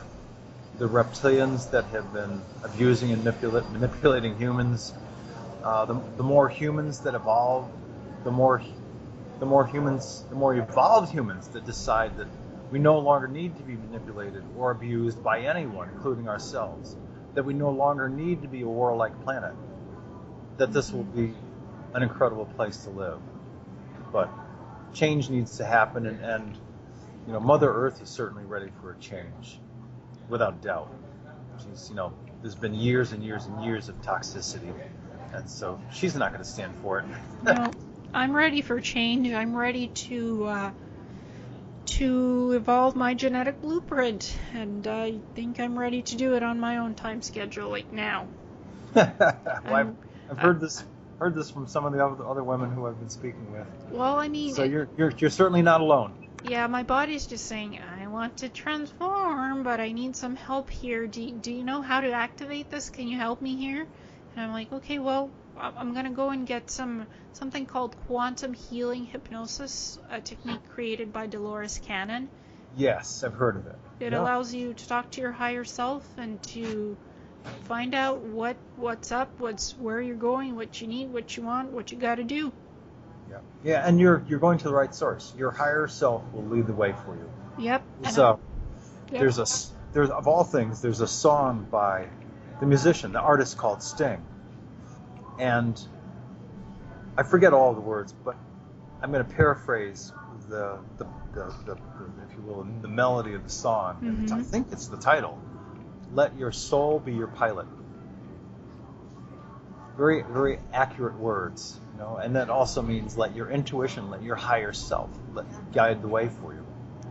the reptilians that have been abusing and manipulating humans, the more humans that evolve, the more evolved humans that decide that we no longer need to be manipulated or abused by anyone, including ourselves, that we no longer need to be a warlike planet, that this will be an incredible place to live. But change needs to happen, and Mother Earth is certainly ready for a change, without doubt. There's been years and years and years of toxicity, and so she's not going to stand for it.
No, I'm ready for change. I'm ready to evolve my genetic blueprint, and I think I'm ready to do it on my own time schedule, like now.
Well, I've heard this from some of the other women who I've been speaking with.
Well, I mean,
so you're certainly not alone.
Yeah, my body's just saying, I want to transform, but I need some help here. Do you know how to activate this? Can you help me here? And I'm like, okay, well, I'm going to go and get something called quantum healing hypnosis, a technique created by Dolores Cannon.
Yes, I've heard of it.
It allows you to talk to your higher self and to find out what's up, where you're going, what you need, what you want, what you got to do.
Yeah, and you're going to the right source. Your higher self will lead the way for you.
Yep.
So there's of all things, there's a song by the musician, the artist called Sting, and I forget all the words, but I'm going to paraphrase the if you will, the melody of the song.
Mm-hmm.
I think it's the title. Let your soul be your pilot. Very, very accurate words, and that also means let your intuition, let your higher self guide the way for you.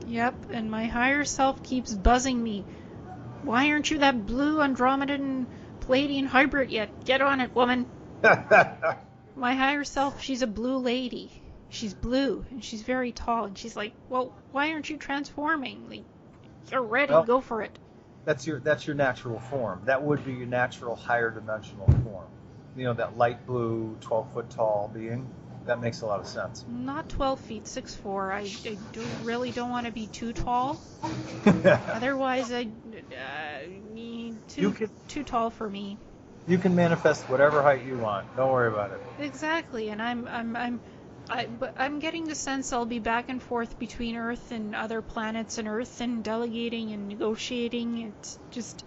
Yep, and my higher self keeps buzzing me. Why aren't you that blue Andromedan Palladian hybrid yet? Get on it, woman. My higher self, she's a blue lady. She's blue, and she's very tall, and she's like, well, why aren't you transforming? Like, you're ready, go for it.
That's your natural form. That would be your natural higher dimensional form. That light blue, 12-foot tall being. That makes a lot of sense.
Not 12 feet, 6'4". I really don't want to be too tall. Otherwise, I need too tall for me.
You can manifest whatever height you want. Don't worry about it.
Exactly, and I'm getting the sense I'll be back and forth between Earth and other planets and Earth and delegating and negotiating. It's just,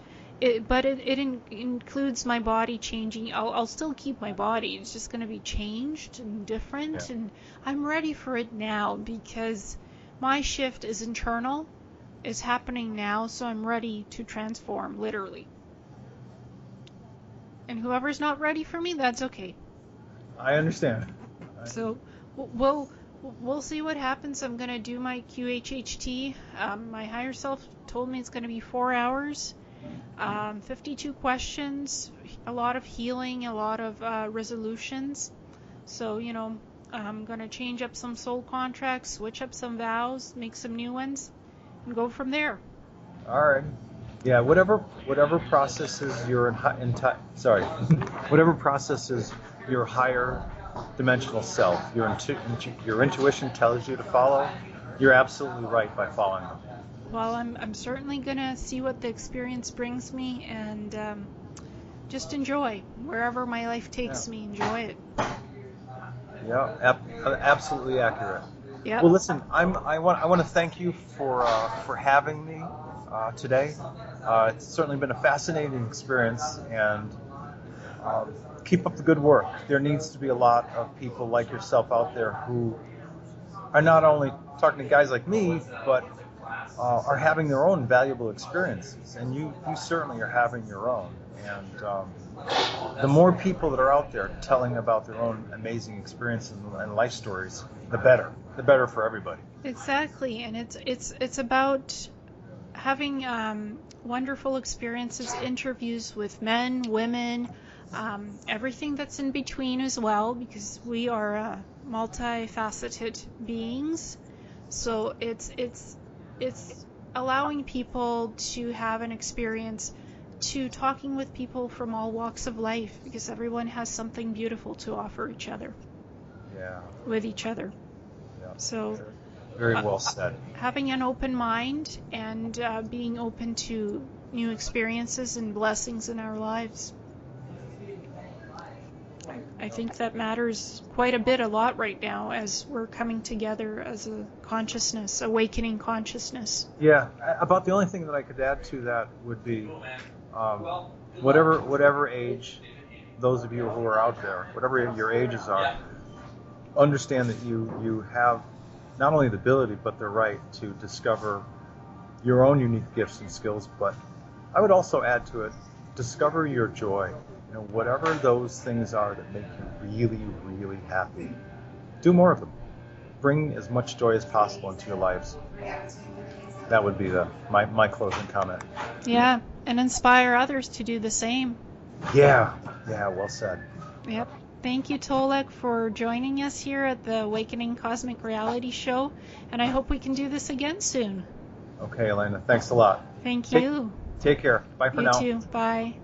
but it includes my body changing. I'll still keep my body. It's just going to be changed and different, and I'm ready for it now because my shift is internal. It's happening now, so I'm ready to transform, literally. And whoever's not ready for me, that's okay.
I understand.
So we'll see what happens. I'm going to do my QHHT. My higher self told me it's going to be 4 hours, 52 questions, a lot of healing, a lot of resolutions. So, I'm going to change up some soul contracts, switch up some vows, make some new ones, and go from there.
All right. Yeah, whatever processes whatever processes your higher dimensional self, your intuition tells you to follow, you're absolutely right by following them.
Well, I'm certainly gonna see what the experience brings me, and just enjoy wherever my life takes me. Enjoy it.
Yeah, absolutely accurate.
Yep.
Well, listen, I want to thank you for having me today. It's certainly been a fascinating experience, and keep up the good work. There needs to be a lot of people like yourself out there who are not only talking to guys like me, but are having their own valuable experiences, and you certainly are having your own. And the more people that are out there telling about their own amazing experiences and life stories, the better. The better for everybody.
Exactly, and it's about having wonderful experiences, interviews with men, women, everything that's in between as well, because we are multifaceted beings. So it's allowing people to have an experience, to talking with people from all walks of life, because everyone has something beautiful to offer each other.
Yeah.
With each other.
Yeah.
So.
Very well said.
Having an open mind and being open to new experiences and blessings in our lives. I think that matters quite a lot right now as we're coming together as a consciousness, awakening consciousness.
Yeah, about the only thing that I could add to that would be whatever age, those of you who are out there, whatever your ages are, understand that you have not only the ability but the right to discover your own unique gifts and skills, but I would also add to it, discover your joy. You know, whatever those things are that make you really, really happy, do more of them. Bring as much joy as possible into your lives. That would be my closing comment.
Yeah, and inspire others to do the same.
Yeah, well said.
Yep. Thank you, Tolec, for joining us here at the Awakening Cosmic Reality Show, and I hope we can do this again soon.
Okay, Elena, thanks a lot.
Thank you.
Take care. Bye for now.
You too. Bye.